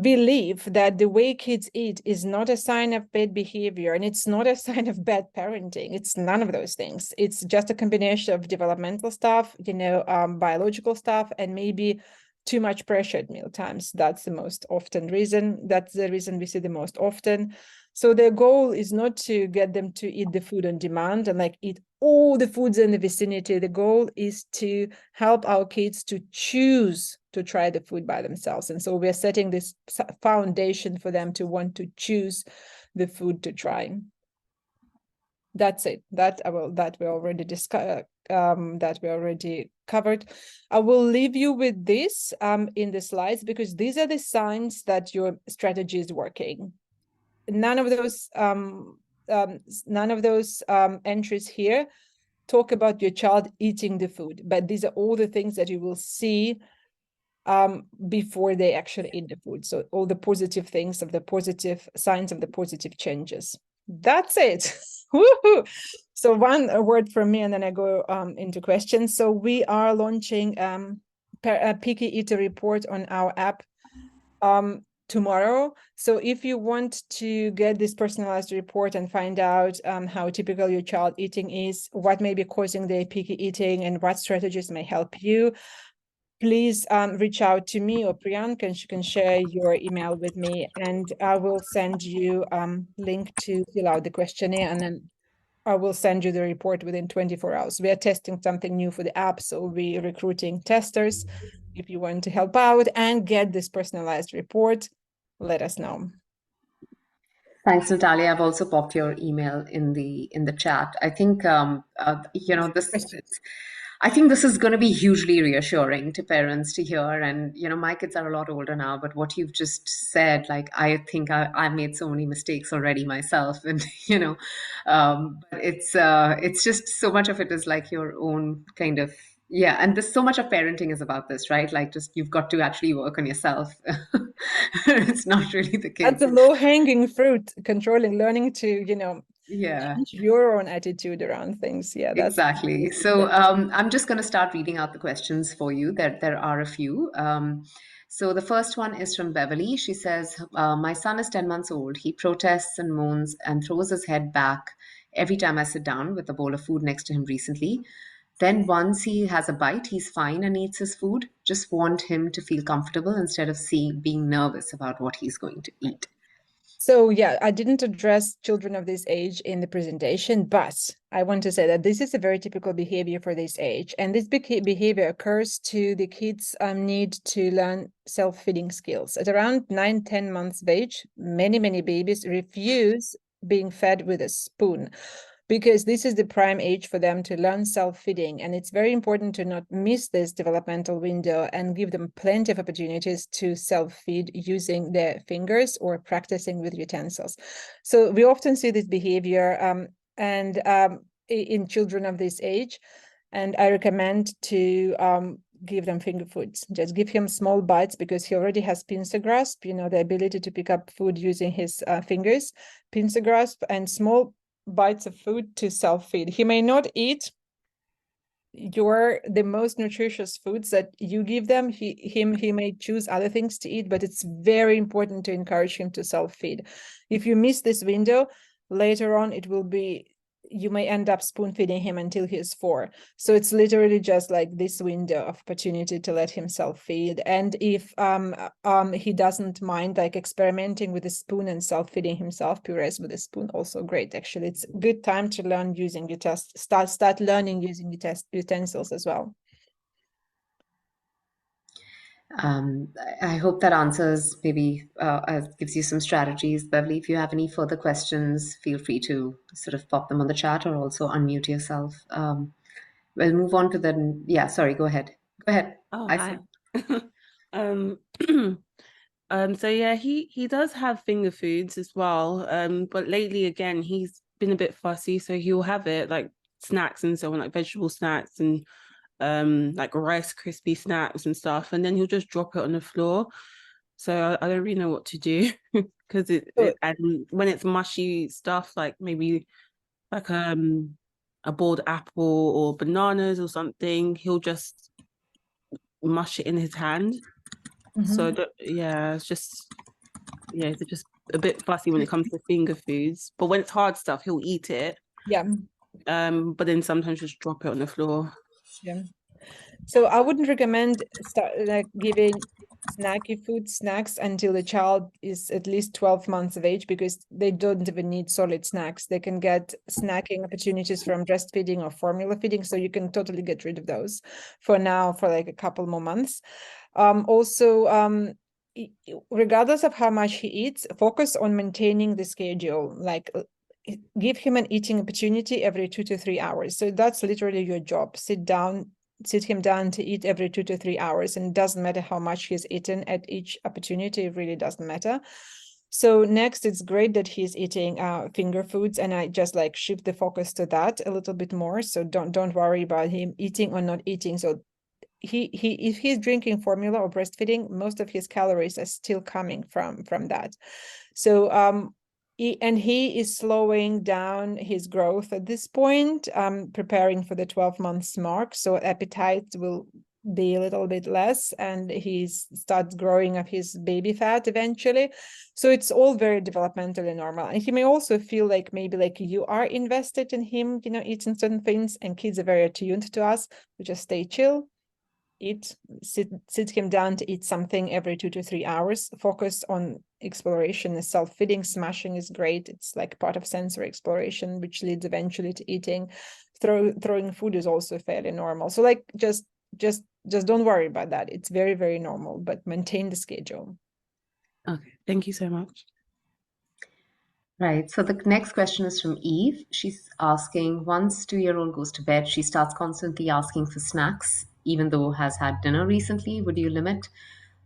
Speaker 1: believe that the way kids eat is not a sign of bad behavior, and it's not a sign of bad parenting. It's none of those things. It's just a combination of developmental stuff, biological stuff, and maybe too much pressure at meal times. That's the most often reason. That's the reason we see the most often. So the goal is not to get them to eat the food on demand and like eat all the foods in the vicinity. The goal is to help our kids to choose to try the food by themselves. And so we're setting this foundation for them to want to choose the food to try. That's it. That we already discussed. That we already covered. I will leave you with this in the slides, because these are the signs that your strategy is working. None of those none of those entries here talk about your child eating the food, but these are all the things that you will see before they actually eat the food. So all the positive things of the positive signs of the positive changes. That's it. Woohoo! So one word from me, and then I go into questions. So we are launching a picky eater report on our app tomorrow. So if you want to get this personalized report and find out how typical your child eating is, what may be causing the picky eating, and what strategies may help you, please reach out to me or Priyanka, and she can share your email with me, and I will send you link to fill out the questionnaire, and then I will send you the report within 24 hours. We are testing something new for the app, so we're recruiting testers. If you want to help out and get this personalized report, let us know.
Speaker 2: Thanks, Natalia. I've also popped your email in the chat. I think I think this is going to be hugely reassuring to parents to hear. And my kids are a lot older now, but what you've just said, like, I think I've made so many mistakes already myself, and but it's just so much of it is like your own kind of. Yeah, and this so much of parenting is about this, right? Like, just you've got to actually work on yourself. It's not really the
Speaker 1: That's
Speaker 2: kids.
Speaker 1: a low-hanging fruit, controlling, learning to,
Speaker 2: Yeah,
Speaker 1: change your own attitude around things. Yeah, that's
Speaker 2: exactly. So I'm just going to start reading out the questions for you. There are a few. So the first one is from Beverly. She says, "My son is 10 months old. He protests and moans and throws his head back every time I sit down with a bowl of food next to him recently. Then once he has a bite, he's fine and eats his food. Just want him to feel comfortable instead of being nervous about what he's going to eat."
Speaker 1: So yeah, I didn't address children of this age in the presentation, but I want to say that this is a very typical behavior for this age. And this behavior occurs to the kids' need to learn self-feeding skills. At around 9-10 months of age, many babies refuse being fed with a spoon, because this is the prime age for them to learn self-feeding. And it's very important to not miss this developmental window and give them plenty of opportunities to self-feed using their fingers or practicing with utensils. So we often see this behavior in children of this age. And I recommend to give them finger foods. Just give him small bites, because he already has pincer grasp, the ability to pick up food using his fingers, pincer grasp, and small bites of food to self-feed. He may not eat the most nutritious foods that you give them. He may choose other things to eat, but it's very important to encourage him to self-feed. If you miss this window, later on you may end up spoon feeding him until he is 4. So it's literally just like this window of opportunity to let him self-feed. And if he doesn't mind like experimenting with a spoon and self-feeding himself, purees with a spoon, also great. Actually, it's a good time to learn using start learning using utensils as well.
Speaker 2: I hope that answers, maybe gives you some strategies. Beverly, if you have any further questions, feel free to sort of pop them on the chat or also unmute yourself. We'll move on to the, yeah, sorry, go ahead. Go ahead.
Speaker 3: Oh, hi. So yeah, he does have finger foods as well. But lately again, he's been a bit fussy, so he'll have it like snacks and so on, like vegetable snacks and like Rice Krispie snacks and stuff, and then he'll just drop it on the floor. So I don't really know what to do because and when it's mushy stuff, like maybe like a boiled apple or bananas or something, he'll just mush it in his hand. So yeah, it's just they're just a bit fussy when it comes to finger foods. But when it's hard stuff, he'll eat it.
Speaker 1: Yeah.
Speaker 3: But then sometimes just drop it on the floor.
Speaker 1: Yeah. So I wouldn't recommend giving snacks until the child is at least 12 months of age, because they don't even need solid snacks. They can get snacking opportunities from breastfeeding or formula feeding. So you can totally get rid of those for now, for like a couple more months. Regardless of how much he eats, focus on maintaining the schedule. Like give him an eating opportunity every 2 to 3 hours. So that's literally your job. Sit him down to eat every 2 to 3 hours, and it doesn't matter how much he's eaten at each opportunity. It really doesn't matter. So next, it's great that he's eating finger foods, and I just like shift the focus to that a little bit more. So don't worry about him eating or not eating. So if he's drinking formula or breastfeeding, most of his calories are still coming from that. So he is slowing down his growth at this point, preparing for the 12 months mark. So appetite will be a little bit less, and he starts growing up his baby fat eventually. So it's all very developmentally normal. And he may also feel like maybe like you are invested in him, eating certain things, and kids are very attuned to us. We just stay chill, sit him down to eat something every 2 to 3 hours, focus on exploration. And self-feeding, smashing is great. It's like part of sensory exploration, which leads eventually to eating. Throwing food is also fairly normal. So like just don't worry about that. It's very, very normal, but maintain the schedule.
Speaker 3: Okay, thank you so much.
Speaker 2: Right. So the next question is from Eve. She's asking, once 2-year-old goes to bed, she starts constantly asking for snacks, even though has had dinner recently. Would you limit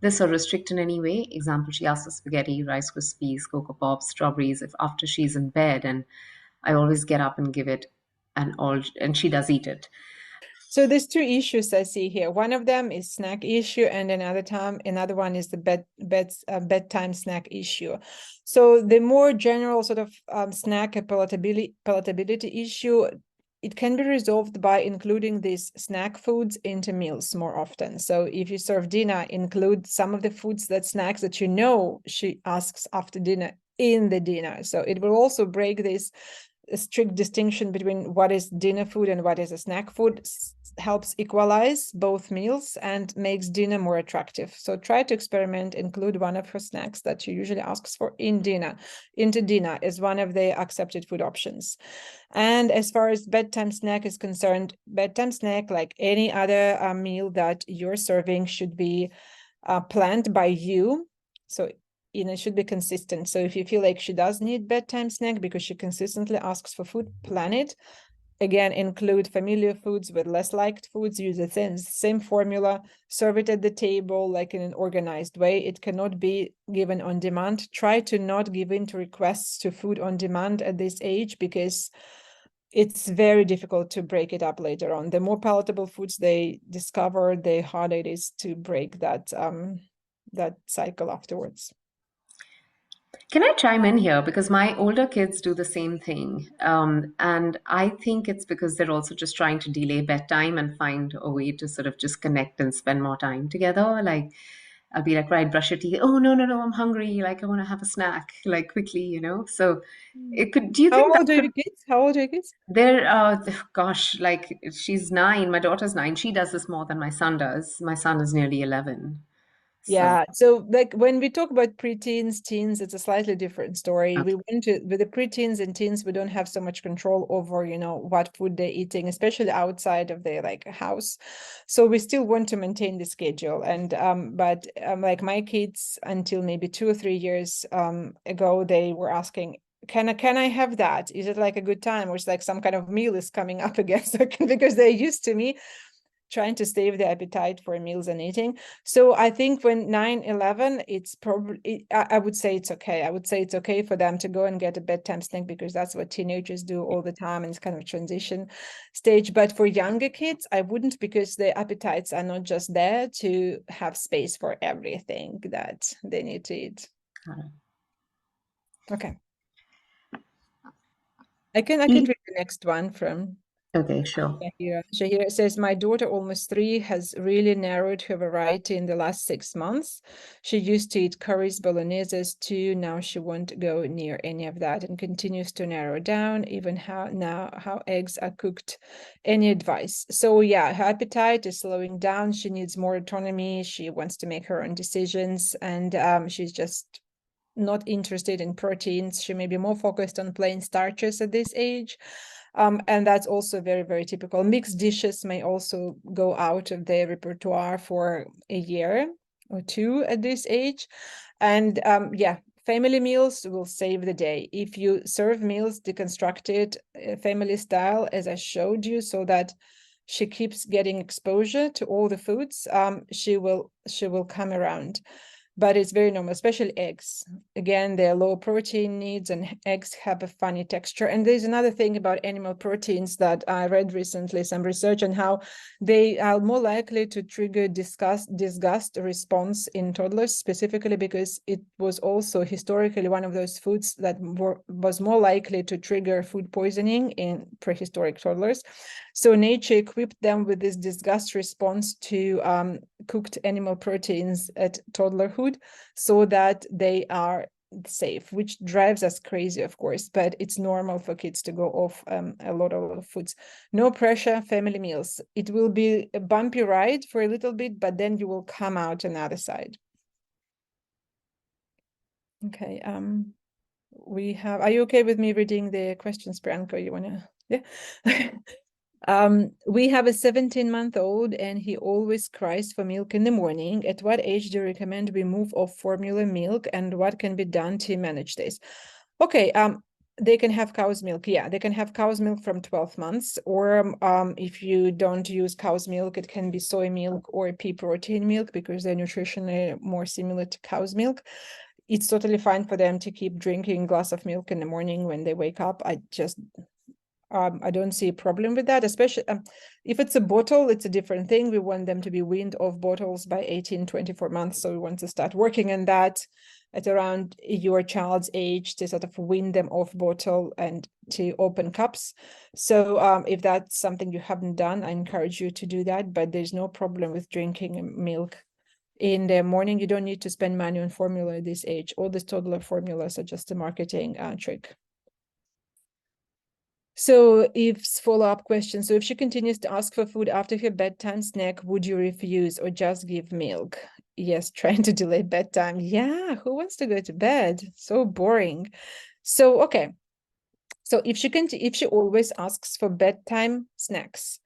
Speaker 2: this or restrict in any way? Example, she asks for spaghetti, Rice Krispies, Cocoa Pops, strawberries if after she's in bed, and I always get up and give it, and she does eat it.
Speaker 1: So there's two issues I see here. One of them is snack issue, and another one is the bedtime snack issue. So the more general sort of snack palatability issue, it can be resolved by including these snack foods into meals more often. So if you serve dinner, include some of the snacks that she asks after dinner in the dinner. So it will also break this strict distinction between what is dinner food and what is a snack food, helps equalize both meals and makes dinner more attractive. So try to experiment, include one of her snacks that she usually asks for into dinner as one of the accepted food options. And as far as bedtime snack is concerned, bedtime snack, like any other meal that you're serving, should be planned by you. So it should be consistent. So if you feel like she does need bedtime snack because she consistently asks for food, plan it. Again, include familiar foods with less liked foods, use the same formula, serve it at the table like in an organized way. It cannot be given on demand. Try to not give in to requests to food on demand at this age, because it's very difficult to break it up later on. The more palatable foods they discover, the harder it is to break that cycle afterwards.
Speaker 2: Can I chime in here? Because my older kids do the same thing. And I think it's because they're also just trying to delay bedtime and find a way to sort of just connect and spend more time together. Like, I'll be like, right, brush your teeth. Oh, no, I'm hungry. Like, I want to have a snack, like quickly, So do you
Speaker 1: How
Speaker 2: think
Speaker 1: old
Speaker 2: that
Speaker 1: are your kids? How old are your kids?
Speaker 2: they're, gosh, like she's 9, my daughter's 9. She does this more than my son does. My son is nearly 11. So,
Speaker 1: Yeah, so like when we talk about preteens, teens, it's a slightly different story.
Speaker 2: okay.
Speaker 1: With the preteens and teens, we don't have so much control over, what food they're eating, especially outside of their like house. So we still want to maintain the schedule. And but like my kids, until maybe 2 or 3 years ago, they were asking, can I have that? Is it like a good time? Or it's like some kind of meal is coming up again. So because they're used to me trying to save the appetite for meals and eating. So I think when 9-11, it's probably, I would say it's okay. I would say it's okay for them to go and get a bedtime snack, because that's what teenagers do all the time, and it's kind of transition stage. But for younger kids, I wouldn't, because their appetites are not just there to have space for everything that they need to eat. Okay. I can read the next one from
Speaker 2: Okay, sure.
Speaker 1: Shahira says, my daughter, almost 3, has really narrowed her variety in the last 6 months. She used to eat curries, bologneses too. Now she won't go near any of that and continues to narrow down, even how eggs are cooked. Any advice? So yeah, her appetite is slowing down. She needs more autonomy. She wants to make her own decisions, and she's just not interested in proteins. She may be more focused on plain starches at this age. And that's also very, very typical. Mixed dishes may also go out of their repertoire for a year or 2 at this age. And yeah, family meals will save the day. If you serve meals deconstructed family style, as I showed you, so that she keeps getting exposure to all the foods, she will come around. but it's very normal, especially eggs. Again, they're low protein needs, and eggs have a funny texture. And there's another thing about animal proteins that I read recently, some research on how they are more likely to trigger disgust response in toddlers, specifically because it was also historically one of those foods that was more likely to trigger food poisoning in prehistoric toddlers. So nature equipped them with this disgust response to cooked animal proteins at toddlerhood, so that they are safe, which drives us crazy, of course, but it's normal for kids to go off a lot of foods. No pressure, family meals. It will be a bumpy ride for a little bit, but then you will come out on the other side. Okay, are you okay with me reading the questions, Priyanka? You wanna, yeah? We have a 17-month-old and he always cries for milk in the morning. At what age do you recommend we move off formula milk, and what can be done to manage this? Okay, they can have cow's milk. Yeah, they can have cow's milk from 12 months, or if you don't use cow's milk, it can be soy milk or pea protein milk, because they're nutritionally more similar to cow's milk. It's totally fine for them to keep drinking a glass of milk in the morning when they wake up. I don't see a problem with that, especially if it's a bottle, it's a different thing. We want them to be weaned off bottles by 18, 24 months. So we want to start working on that at around your child's age, to sort of wean them off bottle and to open cups. So if that's something you haven't done, I encourage you to do that, but there's no problem with drinking milk in the morning. You don't need to spend money on formula at this age. All the toddler formulas are just a marketing trick. So Eve's follow-up question. So if she continues to ask for food after her bedtime snack, would you refuse or just give milk? Yes, trying to delay bedtime. Yeah, who wants to go to bed? So boring. So, okay. So if she always asks for bedtime snacks,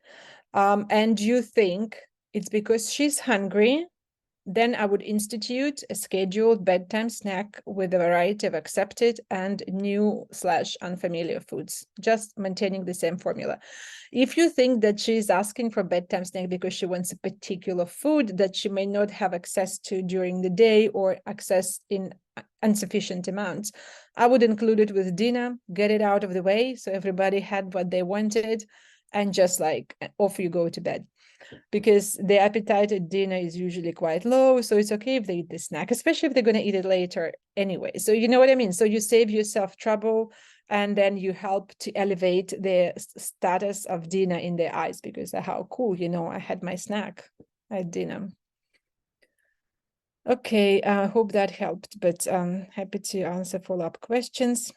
Speaker 1: and you think it's because she's hungry, then I would institute a scheduled bedtime snack with a variety of accepted and new/unfamiliar foods, just maintaining the same formula. If you think that she's asking for bedtime snack because she wants a particular food that she may not have access to during the day, or access in insufficient amounts, I would include it with dinner, get it out of the way so everybody had what they wanted, and just like off you go to bed. Because the appetite at dinner is usually quite low, so it's okay if they eat the snack, especially if they're going to eat it later anyway. So you know what I mean? So you save yourself trouble, and then you help to elevate the status of dinner in their eyes, because how cool, I had my snack at dinner. Okay, I hope that helped, but I'm happy to answer follow-up questions.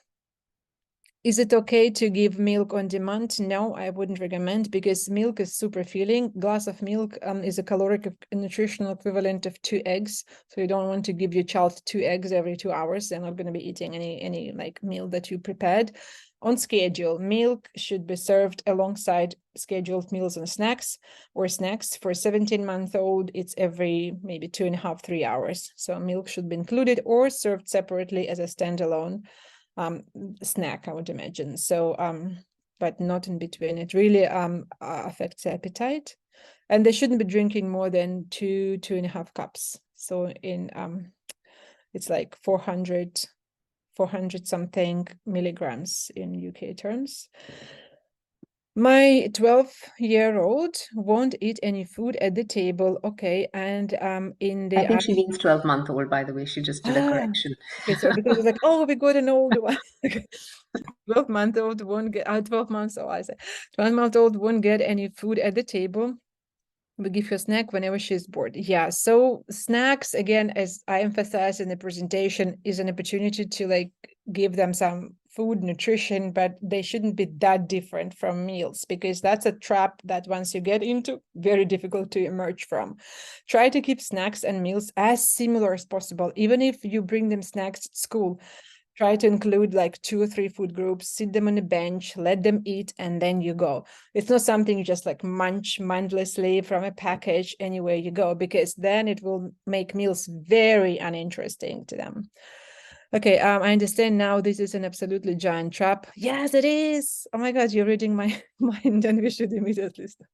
Speaker 1: Is it okay to give milk on demand? No, I wouldn't recommend, because milk is super filling. Glass of milk is a caloric nutritional equivalent of 2 eggs. So you don't want to give your child 2 eggs every 2 hours. They're not going to be eating any like meal that you prepared. On schedule, milk should be served alongside scheduled meals and snacks, or snacks. For a 17-month-old, it's every maybe 2.5, 3 hours. So milk should be included or served separately as a standalone snack, I would imagine. So but not in between. It really affects appetite, and they shouldn't be drinking more than 2.5 cups. So in it's like 400 something milligrams in UK terms. My 12-year-old won't eat any food at the table. Okay, and in the
Speaker 2: I think she means 12-month-old, by the way. She just did a correction.
Speaker 1: Okay, so because it's like, oh, we got an old one. 12-month-old won't get 12 months. Oh, I said 12-month-old won't get any food at the table. We give her a snack whenever she's bored. Yeah, so snacks, again, as I emphasized in the presentation, is an opportunity to like give them some food nutrition, but they shouldn't be that different from meals, because that's a trap that once you get into, very difficult to emerge from. Try to keep snacks and meals as similar as possible. Even if you bring them snacks at school, try to include like 2 or 3 food groups, sit them on a bench, let them eat, and then you go. It's not something you just like munch mindlessly from a package anywhere you go, because then it will make meals very uninteresting to them. Okay, I understand now this is an absolutely giant trap. Yes, it is. Oh my God, you're reading my mind, and we should immediately stop.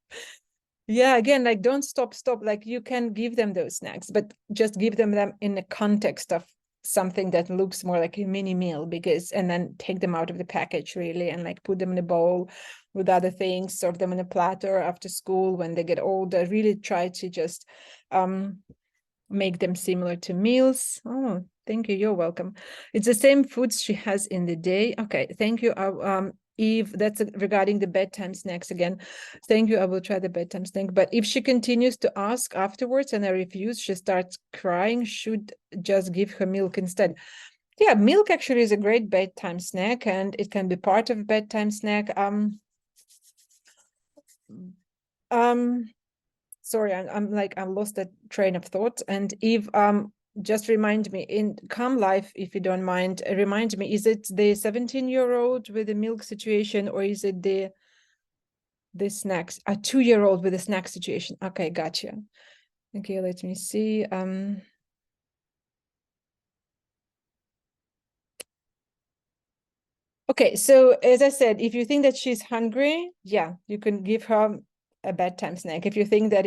Speaker 1: Yeah, again, like don't stop. Like you can give them those snacks, but just give them in the context of something that looks more like a mini meal, and then take them out of the package really, and like put them in a bowl with other things, serve them in a platter after school when they get older. Really try to just make them similar to meals. Oh, thank you. You're welcome. It's the same foods she has in the day. Okay, thank you. Eve, that's regarding the bedtime snacks again. Thank you. I will try the bedtime snack. But if she continues to ask afterwards and I refuse, she starts crying, should just give her milk instead. Yeah, milk actually is a great bedtime snack, and it can be part of bedtime snack. Sorry, I'm lost that train of thought. And Eve, just remind me in Calm Life, if you don't mind, remind me, is it the 17-year-old with the milk situation, or is it the snacks, a 2-year-old with a snack situation? Okay, gotcha. Okay, let me see. Okay, so as I said, if you think that she's hungry, yeah, you can give her a bedtime snack. If you think that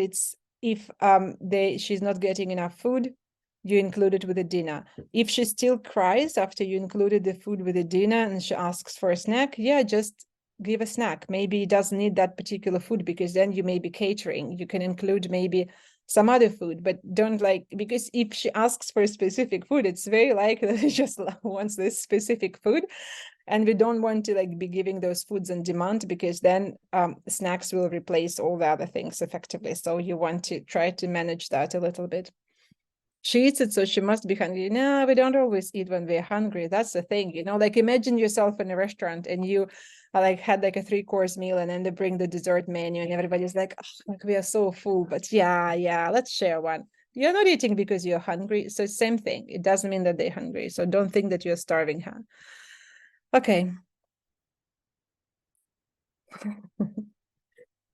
Speaker 1: if she's not getting enough food, you include it with the dinner. If she still cries after you included the food with the dinner and she asks for a snack, yeah, just give a snack. Maybe it doesn't need that particular food, because then you may be catering. You can include maybe some other food, but don't because if she asks for a specific food, it's very likely that she just wants this specific food. And we don't want to be giving those foods on demand, because then snacks will replace all the other things effectively. So you want to try to manage that a little bit. She eats it, so she must be hungry. No, we don't always eat when we're hungry. That's the thing, imagine yourself in a restaurant and you had a 3-course meal, and then they bring the dessert menu and everybody's like, oh, we are so full, but yeah, let's share one. You're not eating because you're hungry. So same thing. It doesn't mean that they're hungry. So don't think that you're starving her. Okay.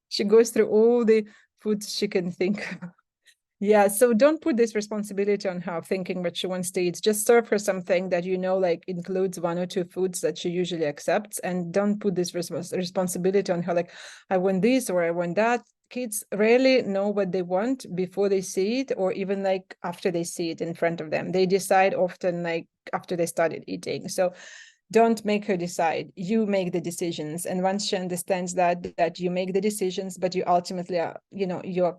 Speaker 1: She goes through all the foods she can think of. Yeah, so don't put this responsibility on her thinking what she wants to eat. Just serve her something that includes 1 or 2 foods that she usually accepts, and don't put this responsibility on her, I want this or I want that. Kids rarely know what they want before they see it, or even after they see it in front of them. They decide often after they started eating. So don't make her decide. You make the decisions. And once she understands that you make the decisions, but you ultimately are, you're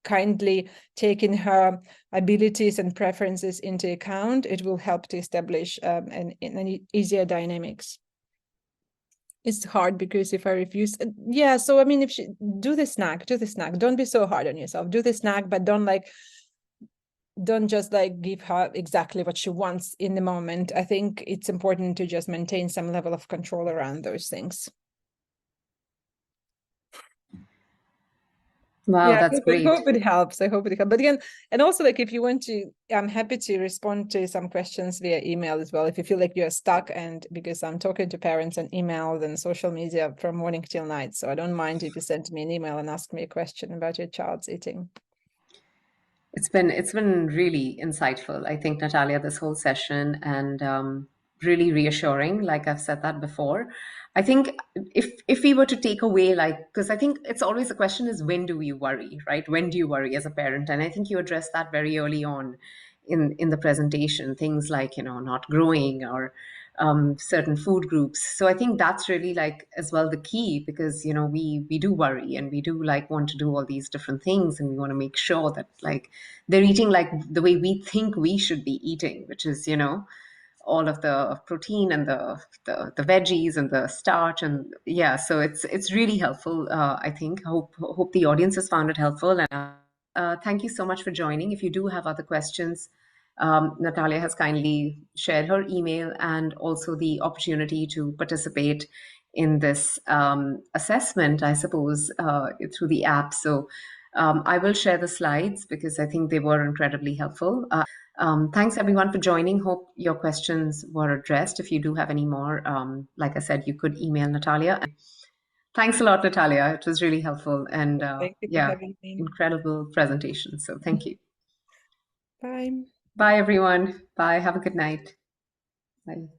Speaker 1: kindly taking her abilities and preferences into account, it will help to establish an easier dynamics. It's hard because if I refuse, yeah. So I mean, if she do the snack, don't be so hard on yourself. Do the snack, but don't just give her exactly what she wants in the moment. I think it's important to just maintain some level of control around those things.
Speaker 2: Wow,
Speaker 1: Yeah,
Speaker 2: that's great.
Speaker 1: I hope it helps. But again, and also if you want to, I'm happy to respond to some questions via email as well. If you feel like you're stuck, and because I'm talking to parents on email and social media from morning till night. So I don't mind if you send me an email and ask me a question about your child's eating.
Speaker 2: It's been really insightful, I think, Natalia, this whole session, and really reassuring. Like I've said that before. I think if we were to take away, because I think it's always the question is, when do we worry, right? When do you worry as a parent? And I think you addressed that very early on in the presentation. Things like not growing, or certain food groups. So I think that's really as well the key, because we do worry, and we do want to do all these different things, and we want to make sure that they're eating the way we think we should be eating, which is all of the protein and the veggies and the starch, and yeah. So it's really helpful. I think hope the audience has found it helpful, and thank you so much for joining. If you do have other questions, Natalia has kindly shared her email and also the opportunity to participate in this assessment, I suppose, through the app. So I will share the slides because I think they were incredibly helpful. Thanks everyone for joining. Hope your questions were addressed. If you do have any more, like I said, you could email Natalia. Thanks a lot, Natalia. It was really helpful, and
Speaker 1: Thank you for
Speaker 2: yeah,
Speaker 1: having me.
Speaker 2: incredible presentation. So thank you.
Speaker 1: Bye.
Speaker 2: Bye, everyone. Bye. Have a good night. Bye.